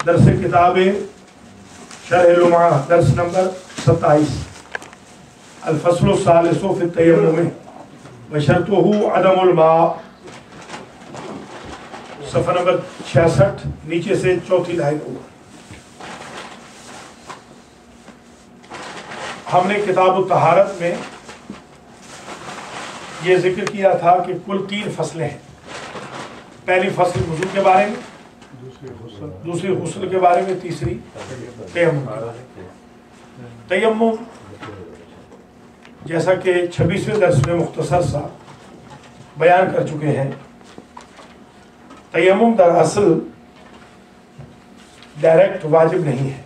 दरस किताब शरह लुमा दर्स नंबर 27 अल-फस्लु सालिसु फी तयम्मुम व शर्तुहु अदमुल मा, सफ़ा नंबर 66 नीचे से चौथी लाइन ऊपर। हमने किताब तहारत में ये जिक्र किया था कि कुल 3 फसलें हैं। पहली फसल वुज़ू के बारे में, दूसरी गुस्ल के बारे में, तीसरी तयम्मुम के बारे में। तयम्मुम जैसा कि 26वें दर्स में मुख्तसर सा बयान कर चुके हैं, तयम्मुम दरअसल डायरेक्ट वाजिब नहीं है,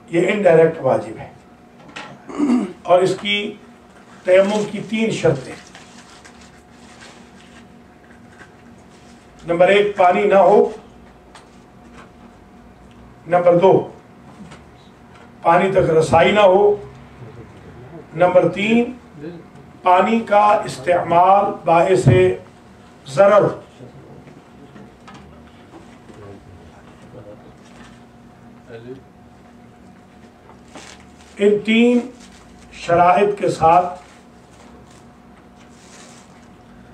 ये इनडायरेक्ट वाजिब है। और इसकी तयम्मुम की 3 शर्तें। नंबर 1 पानी ना हो, नंबर 2 पानी तक रसाई ना हो, नंबर 3 पानी का इस्तेमाल बाइसे ज़रर। इन 3 शराइत के साथ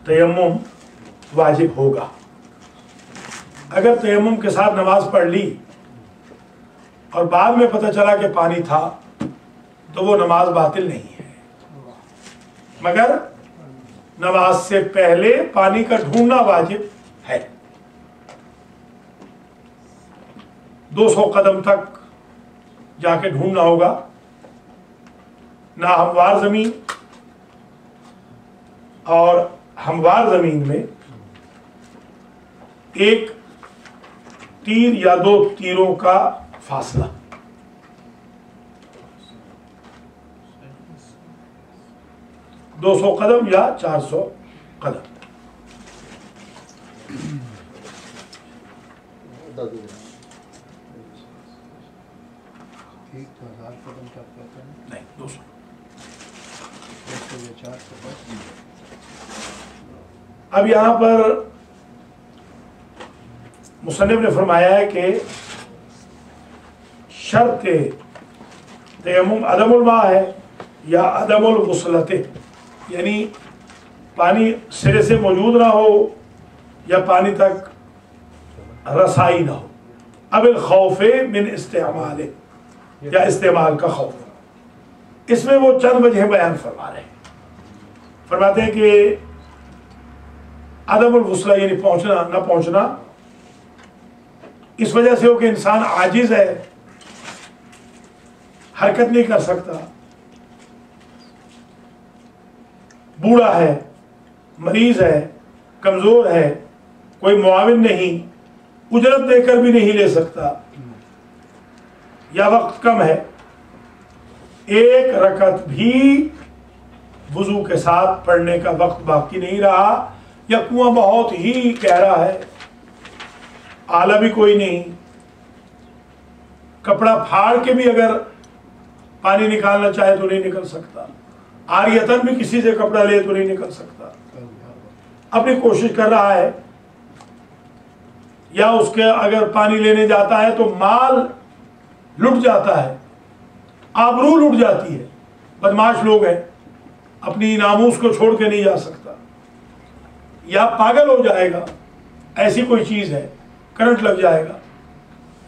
तयम्मुम वाजिब होगा। अगर तयम्मुम के साथ नमाज पढ़ ली और बाद में पता चला कि पानी था, तो वो नमाज बातिल नहीं है, मगर नमाज से पहले पानी का ढूंढना वाजिब है। 200 कदम तक जाके ढूंढना होगा, ना हमवार जमीन, और हमवार जमीन में एक तीर या 2 तीरों का फासला। दो 200 कदम या 400 कदम। नहीं, 200। अब यहां पर मुसन्निफ ने फरमाया है कि शर्त तयम्मुम अदमुल मा है या अदमुल गुस्लते, यानी पानी सिरे से मौजूद ना हो या पानी तक रसाई ना हो। अब खौफे मिन इस्तेमाल, या इस्तेमाल का खौफ। इसमें वो चंद वजह बयान फरमा रहे हैं। फरमाते हैं कि अदमुल गुस्ला यानी पहुंचना ना पहुंचना इस वजह से हो कि इंसान आजिज है, हरकत नहीं कर सकता, बूढ़ा है, मरीज है, कमजोर है, कोई मुआविन नहीं, उजरत देकर भी नहीं ले सकता, या वक्त कम है, एक रकत भी वुजू के साथ पढ़ने का वक्त बाकी नहीं रहा, या कुआं बहुत ही गहरा है, आला भी कोई नहीं, कपड़ा फाड़ के भी अगर पानी निकालना चाहे तो नहीं निकल सकता, आरियतन भी किसी से कपड़ा ले तो नहीं निकल सकता, अपनी कोशिश कर रहा है, या उसके अगर पानी लेने जाता है तो माल लुट जाता है, आबरू लुट जाती है, बदमाश लोग हैं, अपनी नामूस को छोड़ के नहीं जा सकता, या पागल हो जाएगा, ऐसी कोई चीज है, करंट लग जाएगा,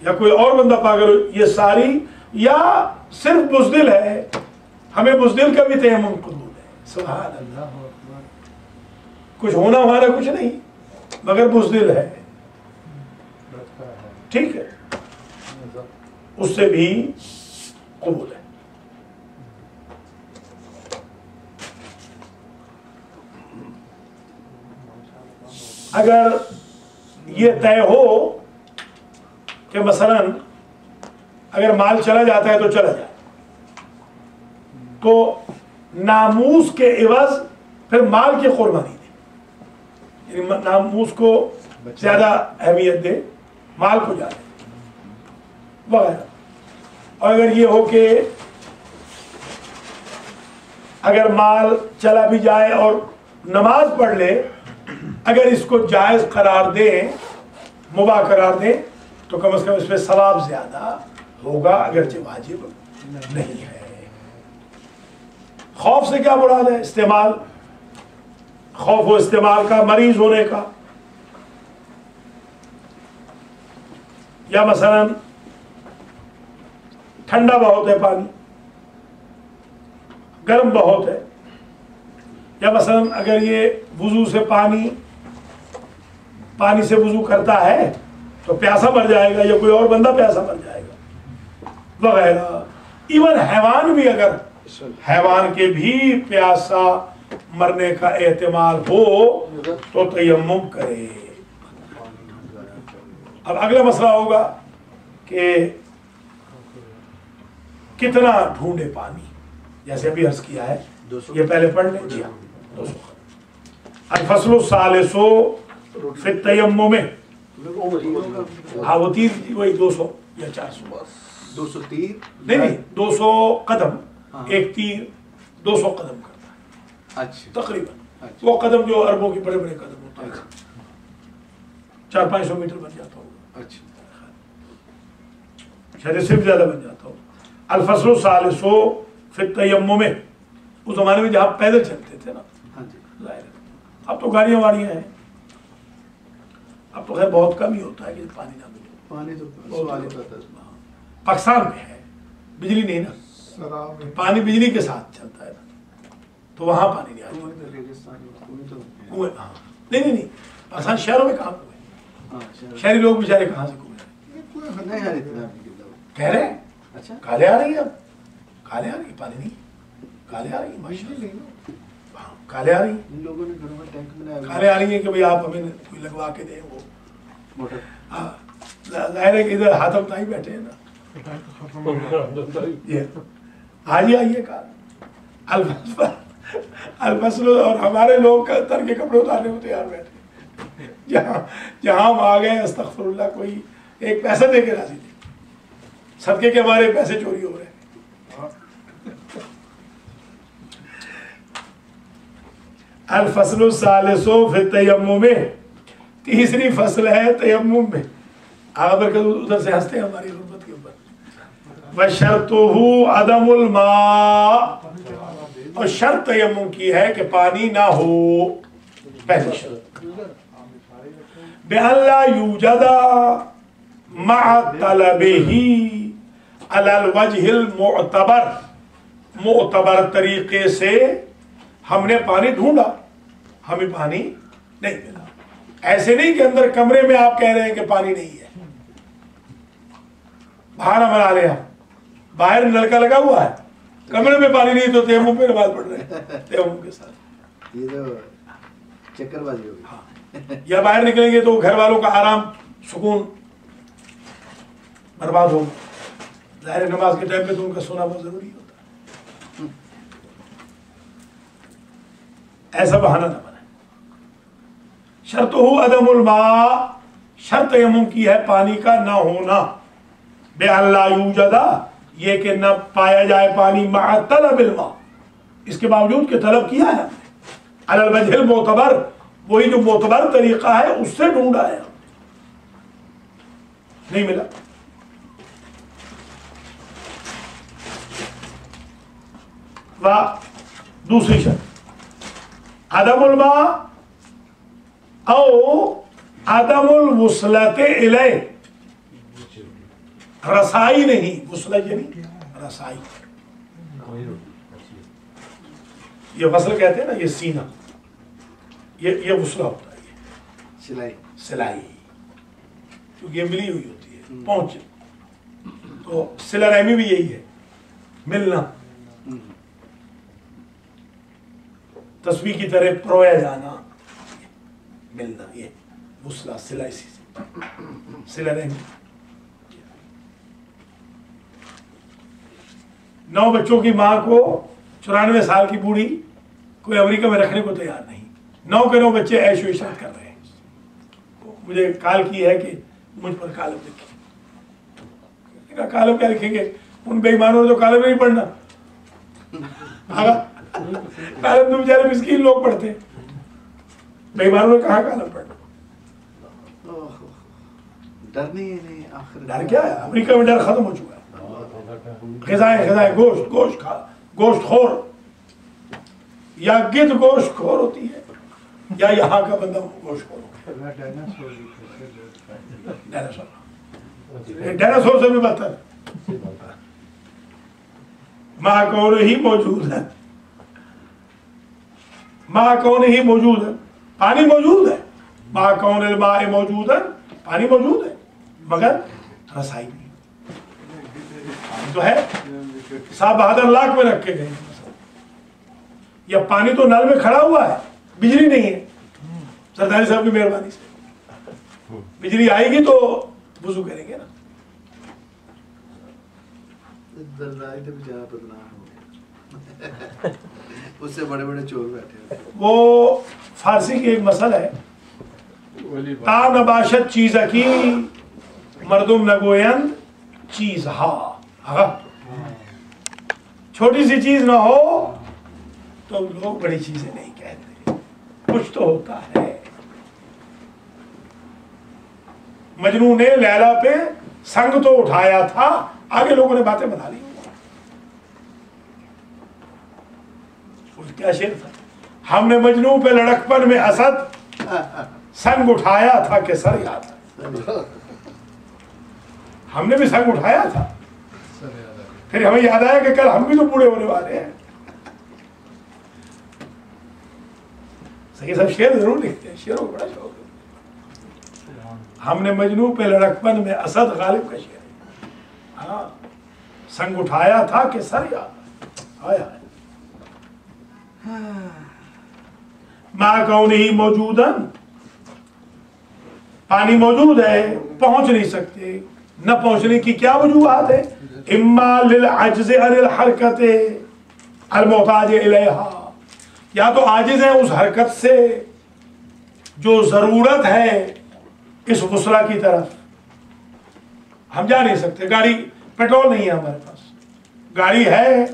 या कोई और बंदा पागल हो, ये सारी, या सिर्फ बुज़दिल है, हमें बुज़दिल का भी तयम्मुम कबूल है। सुभान अल्लाह, कुछ होना हमारा कुछ नहीं, मगर बुज़दिल है, ठीक है, उससे भी कबूल है। अगर ये तय हो कि मसलन अगर माल चला जाता है तो चला जाए, तो नामूस के एवज फिर माल की कुर्बानी दे, यानी नामूस को ज्यादा अहमियत दे, माल को ज्यादा वगैरह। और अगर ये हो कि अगर माल चला भी जाए और नमाज पढ़ ले, अगर इसको जायज करार दें मुबाह करार दें तो कम से कम इसमें सवाब ज्यादा होगा, अगरचे वाजिब नहीं है। खौफ से क्या मुराद है? इस्तेमाल, खौफ व इस्तेमाल का, मरीज होने का, या मसलन ठंडा बहुत है पानी, गर्म बहुत है, या मसलन अगर ये वुजू से पानी से वुजू करता है तो प्यासा मर जाएगा या कोई और बंदा प्यासा मर जाएगा वगैरह। इवन हैवान भी, अगर हैवान के भी प्यासा मरने का एहतिमाल हो तो तयम्मुम करे। अब अगला मसला होगा कि कितना ढूंढे पानी, जैसे अभी अर्ज किया है, ये पहले पढ़ लें। जी हाँ, 200। अल-फस्लु सालिसु फिर तयम्मुम में, हाँ वो तीर वही 200 या 400, 200 तीर नहीं 200 कदम, एक तीर 200 कदम करता है। अच्छा, तकरीबन वो कदम जो अरबों के बड़े बड़े कदम होते हैं, 400-500 मीटर बन जाता होगा। अच्छा, शायद इससे भी ज्यादा बन जाता होगा। अल-फस्लु सालिसु फिर तयम्मुम में, उस जमाने में जहाँ पैदल चलते थे ना, अब तो गाड़ियां वाड़ियां हैं, अब तो खैर बहुत कम ही होता है कि पानी ना मिले। पानी तो पाकिस्तान में है, बिजली नहीं ना, पानी बिजली के साथ चलता है ना, तो वहां पानी नहीं आता। नहीं, पाकिस्तान शहरों में कहाँ कुएं? शहरी लोग बेचारे कहाँ से कुएं कह रहे हैं? अच्छा, काले आ रही है, अब काले आ रही, पानी नहीं, काले आ रही है, माशाल्लाह काले आ रही, इन लोगों ने घरों में टैंक बनाया, काले आ रही है कि भाई आप हमें कोई लगवा के दें वो मोटर। हाँ, जाहिर है कि इधर हाथम ताई बैठे हैं ना, ये आज ही आइए का अल-फस्ल, और हमारे लोग तर के कपड़े उतारने को तैयार बैठे, जहाँ हम आ गए अस्तगफिरुल्लाह, कोई एक पैसा दे के राजी नहीं, सदके के हमारे पैसे चोरी हो रहे हैं। अल-फस्लु सालिसु फिर तयम्मुम में, तीसरी फसल है तयम्मुम में। आप उधर से हंसते हैं हमारी गुर्बत के ऊपर। वशर्तुहु अदमुल मा, और शर्त तयम्मुम की है कि पानी ना हो, पहली शर्त। बिअल्ला यूजदा मअ तलबिही अलल वजहिल मुअतबर, मुअतबर तरीके से हमने पानी ढूंढा, हमें पानी नहीं मिला। ऐसे नहीं कि अंदर कमरे में आप कह रहे हैं कि पानी नहीं है, बाहर बना लिया, बाहर नलका लगा हुआ है, कमरे में पानी नहीं, तो तयम्मुम पे नमाज पढ़ रहे हैं तयम्मुम के साथ। ये तो चक्करबाजी होगी। हाँ, या बाहर निकलेंगे तो घर वालों का आराम सुकून बर्बाद होगा। जाहिर नमाज के टाइम पे तो उनका सोना बहुत जरूरी होता है, ऐसा बहाना ना बनाए। शर्त हो अदमुल मा, शर्त तयम्मुम की है पानी का ना होना। बेअल्ला यूजदा, ये कि न पाया जाए पानी मा तलबिल मा, इसके बावजूद कि तलब किया है अलल वजहिल मोतबर, वही जो मोतबर तरीका है उससे ढूंढा है, नहीं मिला। वाह, दूसरी शर्त अदमुल मा औ अदमुल वुसलते इलै, रसाई नहीं, वुसला यानी रसाई, ये वसल कहते हैं ना, ये सीना, ये वुसला होता है, ये सिलाई, सिलाई, क्योंकि ये मिली हुई होती है पहुंच, तो सिला रहमी भी यही है, मिलना, तस्वीर की तरह परोया जाना, मिलना, ये वुसला सिला, इसी से सिला रहमी। 9 बच्चों की मां को 94 साल की बूढ़ी कोई अमेरिका में रखने को तैयार नहीं, 9 के 9 बच्चे ऐशो इशरत कर रहे हैं। मुझे कॉल की है कि मुझ पर कालम लिखी, कालम क्या लिखेंगे, उन बेईमानों ने तो कालम नहीं पढ़ना, कालम तो बेचारे मिस्कीन लोग पढ़ते, बेईमानों ने कहा कालम पढ़ना। डर नहीं आखिर डर क्या है? अमेरिका में डर खत्म हो चुका है। ग़िज़ाएं गोश्त खोर, या गिद्ध गोश्त खोर होती है, या यहाँ का बंदा गोश्त खोर होता है। डायनासोर से भी बदतर। महाकौन ही मौजूद है, महाकौन ही मौजूद है, पानी मौजूद है, महाकौन माए मौजूद है, पानी मौजूद है, मगर रसाई नहीं तो है। साहब बहादुर लाख में रखे गए, या पानी तो नल में खड़ा हुआ है, बिजली नहीं है। सरदारी साहब की मेहरबानी से बिजली आएगी तो वुजू करेंगे ना। दरदारी तो बेचारा बदनाम हो गया। उससे बड़े बड़े चोर बैठे। वो फारसी की एक मसल है, ता नबाशत चीज की मर्दुम नगोयंद चीज हा। छोटी सी चीज ना हो तो लोग बड़ी चीजें नहीं कहते, कुछ तो होता है। मजनू ने लैला पे संग तो उठाया था, आगे लोगों ने बातें बना ली। क्या शेर था? हमने मजनू पे लड़कपन में असद संग उठाया था कि सर याद। हमने भी संग उठाया था, फिर हमें याद आया कि कल हम भी तो बूढ़े होने वाले हैं। सही सब शेर जरूर लिखते हैं, शेरों को बड़ा शौक है। हमने मजनू पे लड़कपन में असद गालिब का शेर है। हाँ, संग उठाया था कि सर याद आया। माँ कौन ही मौजूदन, पानी मौजूद है, पहुंच नहीं सकते। न पहुंचने की क्या वजूहात है? इम्मा लिल अज्ज़ अनिल हरकत अल मोहताज इलैहा, या तो आजिज है उस हरकत से जो जरूरत है इस गुस्ला की तरफ। हम जा नहीं सकते, गाड़ी पेट्रोल नहीं है हमारे पास, गाड़ी है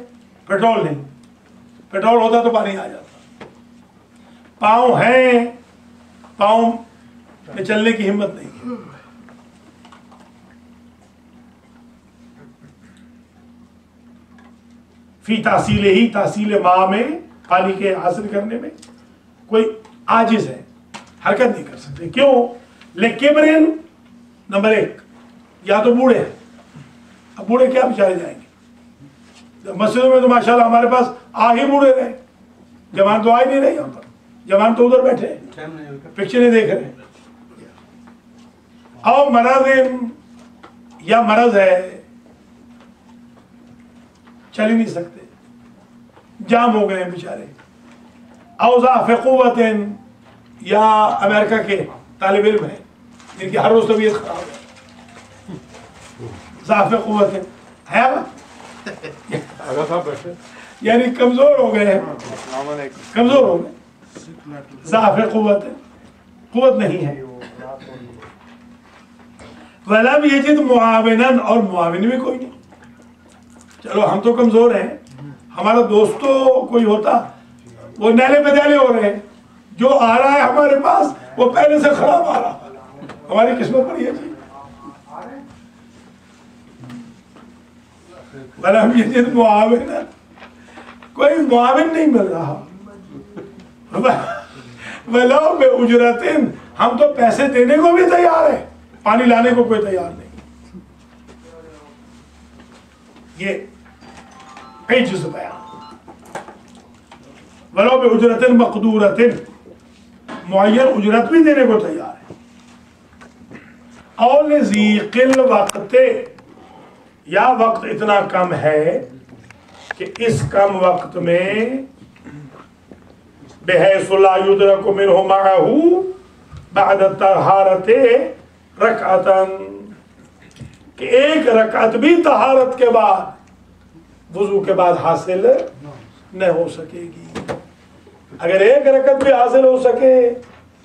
पेट्रोल नहीं, पेट्रोल होता तो पानी आ जाता। पाँव हैं, पाँव में चलने की हिम्मत नहीं है। फी तासीले ही तासीले माँ में पानी के हासिल करने में कोई आजिज है, हरकत नहीं कर सकते। क्यों? लेकिन नंबर एक, या तो बूढ़े हैं। अब बूढ़े क्या बेचारे जाएंगे? मस्जिदों में तो माशाल्लाह हमारे पास आ ही बूढ़े रहे, जवान तो आ ही नहीं रहे। यहाँ पर जवान तो उधर बैठे हैं, पिक्चरें देख रहे हैं। और मरज़, या मरज है, चल ही नहीं सकते, जाम हो गए बेचारे। औज़ाफ़ क़ुव्वतिन, या अमेरिका के तालिब इल्म हैं जिनकी हर रोज तबीयत खराब है। ज़ाफ़ क़ुव्वतिन है, यानी कमजोर हो गए हैं, कमजोर हो गए। ज़ाफ़ क़ुव्वतिन, कुव्वत नहीं है। वलम यजिद मुआविनन, और मुआविन भी कोई नहीं। चलो हम तो कमजोर हैं, हमारा दोस्त तो कोई होता, वो नैले बदले हो रहे हैं, जो आ रहा है हमारे पास वो पहले से खराब आ रहा है। हमारी किस्मत बड़ी है जी। वलम यजिद मुआविनन, कोई मुआविन नहीं मिल रहा। वलो में उजरतिन, हम तो पैसे देने को भी तैयार है, पानी लाने को कोई तैयार नहीं। ये इज्ज़ बयान। वलो में उजरतिन मक़दूरतिन, मुअय्यन उजरत भी देने को तैयार है। और ज़ीक़िल वक़्ते, या वक्त इतना कम है कि इस कम वक्त में बिहैसु ला युद्रकु मिन्हु मअहु बअद तहारते रकअतन, कि एक रकअत भी तहारत के बाद, वुजू के बाद हासिल न हो सकेगी। अगर एक रकअत भी हासिल हो सके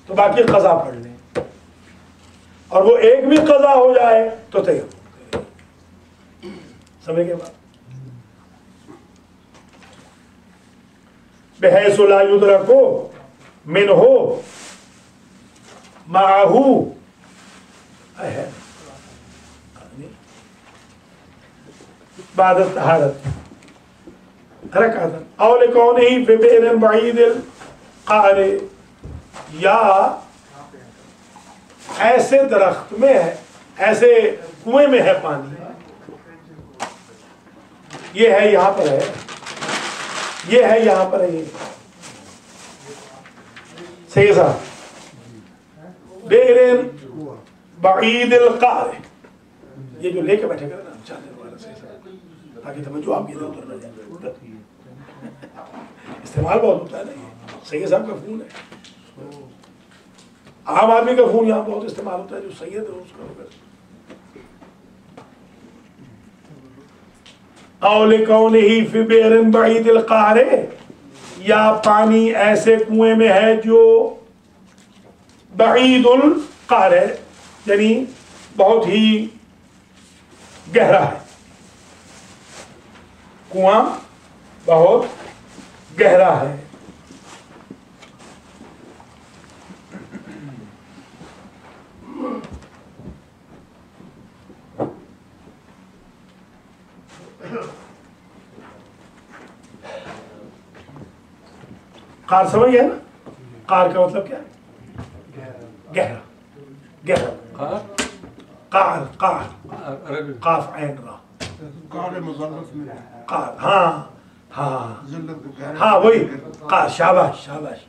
तो बाकी कज़ा पढ़ लें, और वो एक भी कज़ा हो जाए तो तयम्मुम करें। समझ के बाद बिहैसु ला युद्रकु मिन्हु मअहु बाद तहारत रकातन औ लिकौनिही फी बि'रिन बईदिल क़ारे, या ऐसे दरख्त में है, ऐसे कुएं में है पानी, ये है यहाँ पर है, ये है यहाँ पर है, ये सही सा बि'रिन बईदिल क़ारे, ये जो लेके बैठे ना चादर वाला सही सा, ताकि तवज्जो आपकी इधर उधर न जाए। इस्तेमाल बहुत होता है ना, ये सैयद साहब का खून है, आम आदमी का खून यहाँ बहुत इस्तेमाल होता है, जो सैयद है उसका होगा। औ लिकौनिही फी बि'रिन बईदिल क़ारे, या पानी ऐसे कुएं में है जो बईदुल क़ार है, यानी बहुत ही गहरा है, कुआं बहुत गहरा है। कार समझ गया ना, कार का मतलब क्या है? गहरा, गहरा, कार, कार, काफ ऐन रा, कार, हाँ हाँ हाँ वही कार, शाबाश शाबाश,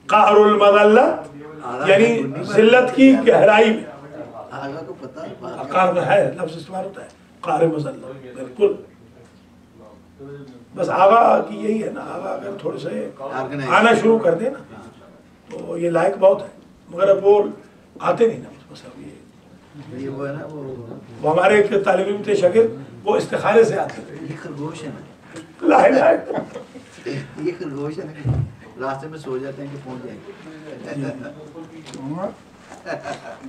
कारुल मज़ल्लत यानी जिल्लत की गहराई में, आगा को पता है, कार में है लफ्ज़ इस्तेमाल होता है, कार मज़ल्लत, बिल्कुल। बस आगा की यही है ना, आगा अगर थोड़े से आना शुरू कर दे ना तो ये लायक बहुत है, मगर अब वो आते नहीं ना, बस अब ये वो है ना, वो हमारे एक तालिब इल्म थे शागिर्द, वो इस्तिखारे से आते थे। ये खरगोश है ना, ये खरगोश है ना, रास्ते में सो जाते हैं कि पहुंच जाएंगे।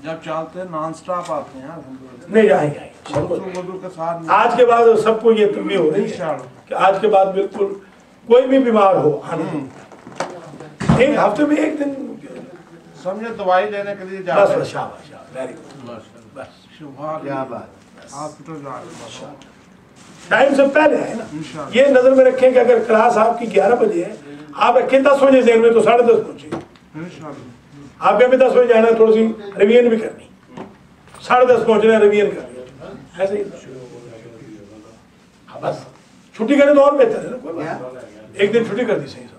जब चलते नॉन स्टॉप आते हैं नहीं आएंगे के साथ। आज के बाद सबको ये तंबीह हो रही है कि आज के बाद बिल्कुल कोई भी बीमार हो आना, एक हफ्ते में एक दिन समझे दवाई लेने के लिए बस बस, शाबाश वेरी गुड, बस क्या बात, हॉस्पिटल जा रहे हैं टाइम से पहले है ना। ये नजर में रखें कि अगर क्लास आपकी 11 बजे है, आप रखें 10 बजे जहन में, तो 10:30 पहुंचे। आपके भी 10 बजे जाना है, थोड़ी सी रिवीजन भी करनी, 10:30 पहुंचना है, रिवीजन करनी, ऐसे ही हाँ, बस छुट्टी करें तो और बेहतर है ना, कोई बात, एक दिन छुट्टी कर दी, सही सब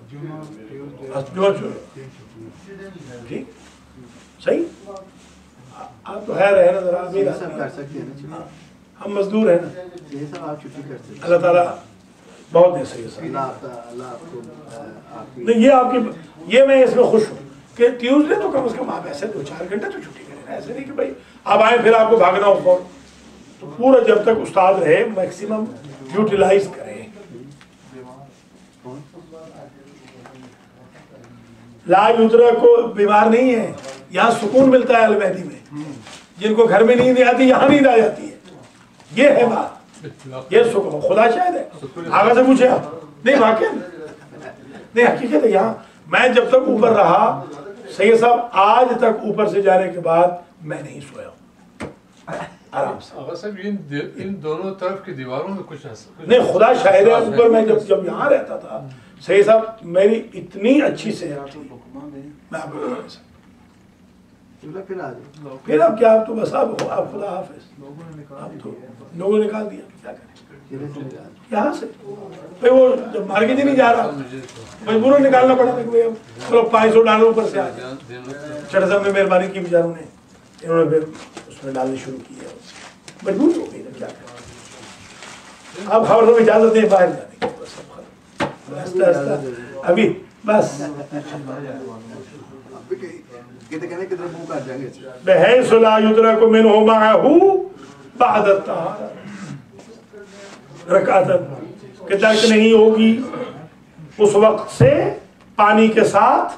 ठीक सही। आप तो है रहे ना जरा, ये सब कर सकते हैं ना, हम मजदूर हैं ना, ये सब आप छुट्टी कर सकते हैं। अल्लाह ताला बहुत दे सही है। अल्लाह आपको आपकी नहीं ये आपकी, ये मैं इसमें खुश हूँ कि ट्यूसडे तो कम से कम आप ऐसे 2-4 घंटे तो छुट्टी करें, ऐसे नहीं कि भाई आप आए फिर आपको भागना हो फौरन, तो पूरा जब तक उस्ताद रहे मैक्सिमम यूटिलाइज करें। लाज उतरा को बीमार नहीं है, यहाँ सुकून मिलता है अलमैदी में, जिनको घर में नींद आती यहाँ नींद आ जाती है, ये है बात, ये सुकून खुदा शायद है। आगे से पूछे आप, नहीं वाकई नहीं, हकीकत है। यहाँ मैं जब तक ऊपर रहा, सैयद साहब आज तक ऊपर से जाने के बाद मैं नहीं सोया आराम से। इन दोनों तरफ की दीवारों में कुछ नहीं खुदा शायद है, ऊपर मैं जब यहाँ रहता था सही साहब, मेरी इतनी अच्छी सेहत थी, मैं आपको बता नहीं सकता। फिर आ जाओ, फिर अब क्या, आप तो बस आप खुदा हाफिज, आप तो लोगों ने निकाल दिया, क्या करें यहाँ से भाई, वो जब मार्केट ही नहीं जा रहा, मजबूरन निकालना पड़ा था कि भाई चलो 500 डालो ऊपर से आ गया। चढ़ साहब ने मेहरबानी की बेचारों ने, इन्होंने फिर उसमें डालने शुरू किया, मजबूर हो गई, क्या करें। आप खबर में इजाजत दें बाहर जाने की, बस अभी बस कितने मुंह कर जाएंगे, बहैसुला युद्रकु मिन्हु मअहु बाद तहारा रकातन, कि दर्क नहीं होगी उस वक्त से पानी के साथ,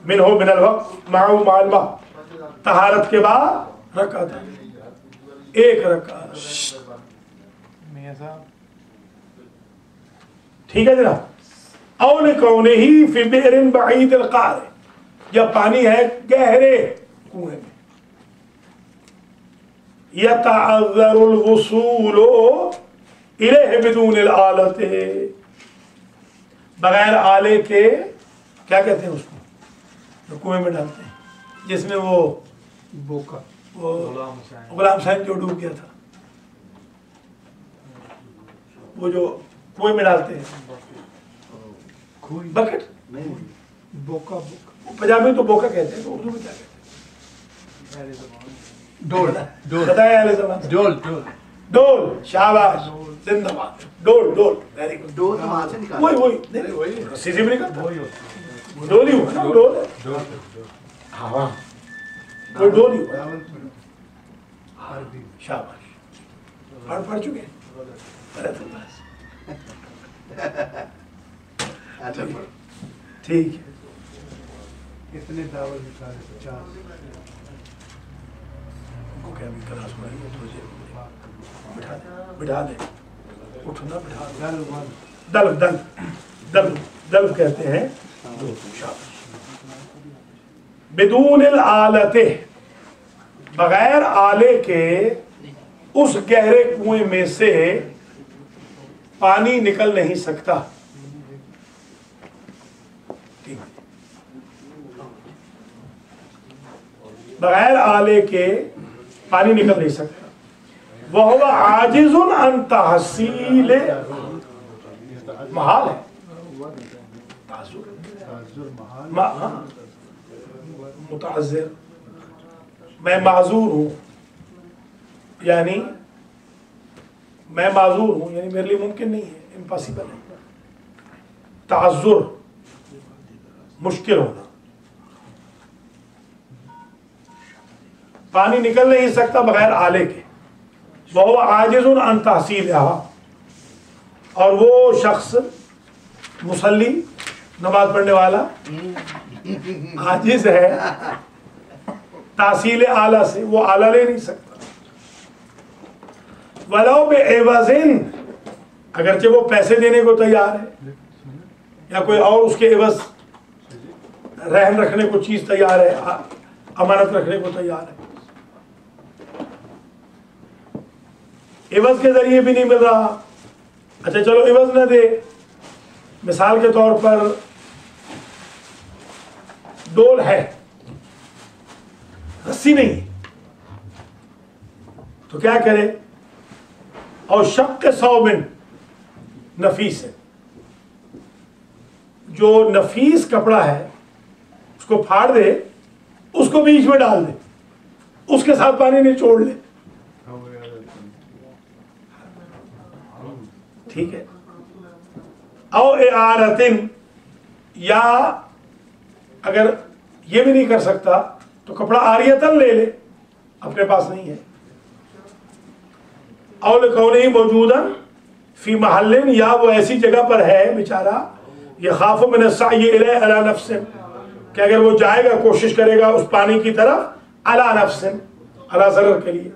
मिन्हु मिनल वक्त मअहु मअल मा, तहारत के बाद रकातन, एक रकात। ठीक है जनाब। औ लिकौनिही फी बि'रिन बईदिल क़ार, या पानी है गहरे कुएं में, यतअज़्ज़रुल वुसूलु इलैहि बिदून आलत, बगैर आले के, क्या कहते हैं उसको जो कुएं में डालते हैं, जिसमें वो बोका वो गुलाम हुसैन जो डूब गया था, वो जो कुएं में डालते हैं बकेट, नहीं बोका बोका पंजाबी में तो बोका कहते हैं, तो उर्दू में क्या कहते हैं? डोल डोल बताया अहले ज़माना। डोल डोल डोल, शाबाश, जिंदाबाद, डोल डोल, वेरी गुड। दो तो वहां से निकाल, वही वही नहीं, वही रस्सी से भी निकलता, डोल ही हुआ ना, डोल है। डोल हाँ वो डोल ही हुआ। शाबाश, पढ़ चुके हैं? अच्छा पढ़ो। ठीक है। कितने दावत निकाले? 50। उनको क्या भी क्लास में है, तुझे बिठा दे, उठना बिठा दे। दल्ब दल्ब दल्ब दल्ब कहते हैं। बिदून आलते, बगैर आले के उस गहरे कुएं में से पानी निकल नहीं सकता। बगैर आले के पानी निकल नहीं सकता। वह आजिजुन अन तहसील, महाल है, मुताज़िर, मैं माजूर हूं, यानी मैं माजूर हूं, यानी मेरे लिए मुमकिन नहीं है, इम्पॉसिबल है। ताज़ुर, मुश्किल होना, पानी निकल नहीं सकता बगैर आले के। वह आजिजुन अन तहसील, और वो शख्स मुसल्ली, नमाज पढ़ने वाला, आजिज है तहसील आला से, वो आला ले नहीं सकता। वलो बेएवज़िन, अगरचे वो पैसे देने को तैयार है, या कोई और उसके एवज रहन रखने को चीज तैयार है, अमानत रखने को तैयार है, एवज के जरिए भी नहीं मिल रहा। अच्छा चलो एवज न दे, मिसाल के तौर पर डोल है, रस्सी नहीं, तो क्या करे? और शक्क सौबिन नफीस है, जो नफीस कपड़ा है उसको फाड़ दे, उसको बीच में डाल दे, उसके साथ पानी निचोड़ ले, ठीक है। औ इआरतिन, या अगर ये भी नहीं कर सकता तो कपड़ा आरियतन ले ले, अपने पास नहीं है। औल कौने मौजूदन फी महल्लिन, या वो ऐसी जगह पर है बेचारा, ये खाफु मिन अस्साई इलैहि अला नफ्सिन, कि अगर वो जाएगा, कोशिश करेगा उस पानी की तरफ, अला नफ्सिन, अला ज़रर के लिए,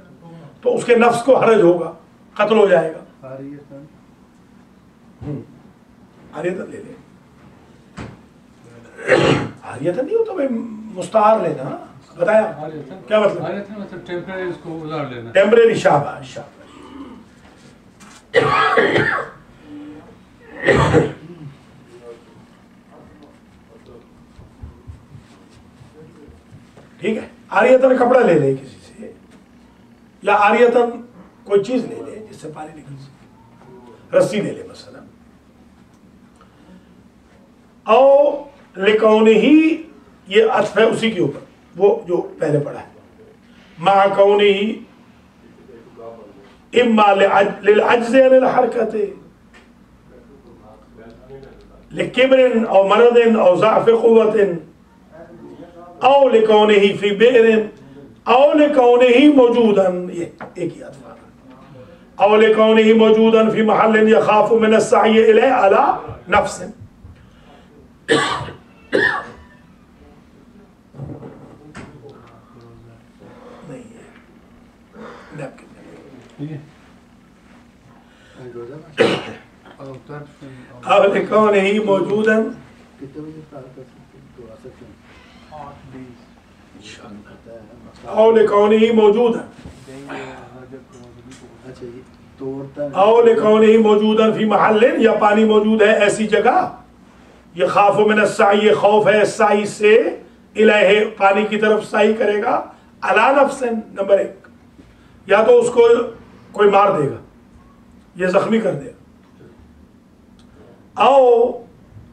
तो उसके नफ्स को हरज होगा, कत्ल हो जाएगा। आरियतन ले ले, आरियतन नहीं हो तो भाई मुस्तार लेना, बताया क्या मतलब? टेम्परेरी उसको उधार लेना, टेम्परेरी। शाबाश शाबाश। ठीक है, आरियतन कपड़ा ले ले किसी से, या आरियतन कोई चीज ले ले जिससे पानी निकल सके, रस्सी ले ले मसलन। और लिकौने ही, ये अत्फ है उसी के ऊपर, वो जो पहले पढ़ा है, मा कौने ही इम्मा लिल अज्ज़ अनिल हरकत, लिकिब्रिन और मरदिन और ज़अफ़ क़ुव्वतिन, औ लिकौने ही फी बि'रिन, औ लिकौने ही मौजूदन, ये एक ही अत्फ है, औ लिकौने ही मौजूदन फी महल्लिन यख़ाफ़ु मिन अस्साई इलैहि अला नफ्सिन। नहीं है, और कौन ही मौजूदन, कितने बजे स्टार्ट कर सकते हैं? थोड़ा सा क्यों? और कौन ही मौजूदन अच्छा ये तोड़ता है। औ लिकौन ही मौजूदन फी महल्लिन, या पानी मौजूद है ऐसी जगह, ये खाफो मिन अस्साई, ये खौफ है साई से, इलैहे पानी की तरफ साई करेगा, अला नफ्सिन नंबर 1, या तो उसको कोई मार देगा, ये जख्मी कर देगा, औ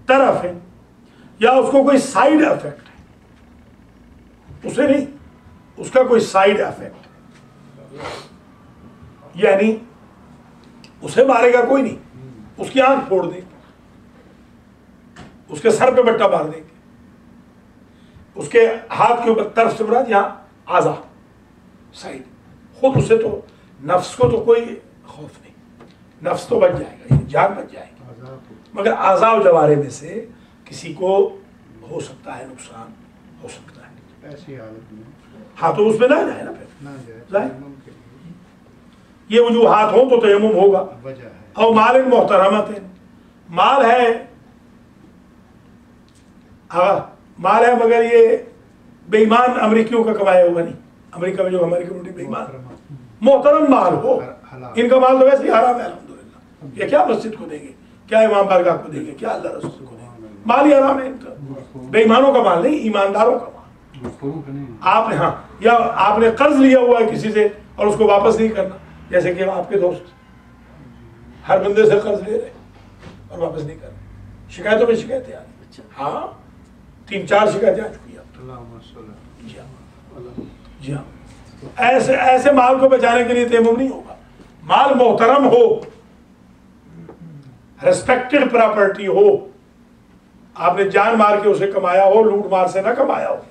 तरफ है, या उसको कोई साइड इफेक्ट है, उसे नहीं, उसका कोई साइड इफेक्ट है, यानी उसे मारेगा कोई नहीं, उसकी आंख फोड़ देंगे, उसके सर पे बट्टा मार देंगे, उसके हाथ के ऊपर तरफ से मुराद यहां आजा साइड, खुद उसे तो नफ्स को तो कोई खौफ नहीं, नफ्स तो बच जाएगा, जान बच जाएगी, मगर आज़ा जवारे में से किसी को हो सकता है नुकसान, हो सकता है, ऐसी हालत में हाँ तो उसमें ना जाए ना, फिर ना जाए जाए। तयम्मुम के लिए ये वजूहात हो तो तयम्मुम होगा। वजह है। और माल मोहतरमत, माल है, हाँ माल है, मगर ये बेईमान अमेरिकियों का कमाया हुआ नहीं, अमेरिका में जो हमारी कम्युनिटी बेईमान, मोहतरम माल हो, हलाल। इनका माल तो वैसे ही हराम है अल्हम्दुलिल्लाह, ये क्या मस्जिद को देंगे, क्या इमाम बारगाह को देंगे, क्या अल्लाह रसूल को देंगे, माल ही हराम है इनका, बेईमानों का माल नहीं, ईमानदारों का माल। आपने हाँ, या आपने कर्ज लिया हुआ है किसी से और उसको वापस नहीं करना, जैसे कि आपके दोस्त हर बंदे से कर्ज ले रहे और वापस नहीं कर रहे, शिकायतों में शिकायतें आ रही, हाँ 3-4 शिकायतें आ चुकी हैं। जी हाँ, ऐसे ऐसे माल को बचाने के लिए तयम्मुम नहीं होगा, माल मोहतरम हो, रेस्पेक्टेड प्रॉपर्टी हो, आपने जान मार के उसे कमाया हो, लूट मार से ना कमाया हो।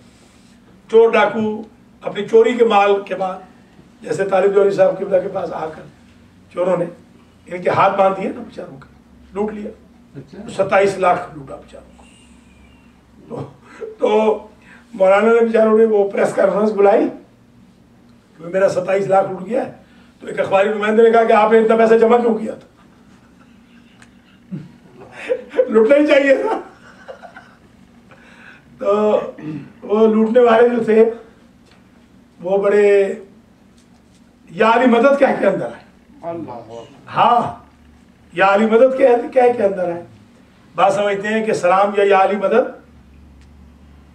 चोर डाकू अपनी चोरी के माल के बाद, जैसे तालिब जौहरी साहब किबला के पास आकर चोरों ने इनके हाथ बांध दिए ना बेचारों के, लूट लिया, 27 लाख लूटा बेचारों को। तो मौलाना ने बेचारों ने वो प्रेस कॉन्फ्रेंस बुलाई कि मेरा 27 लाख लूट गया है, तो एक अखबारी नुमाइंदे ने कहा कि आपने इतना पैसा जमा क्यों किया था, लूटना ही चाहिए था। तो वो लूटने वाले जो थे वो बड़े या अली मदद कह के अंदर आए, हाँ या अली मदद कह के अंदर आए। बात समझते हैं कि सलाम या अली मदद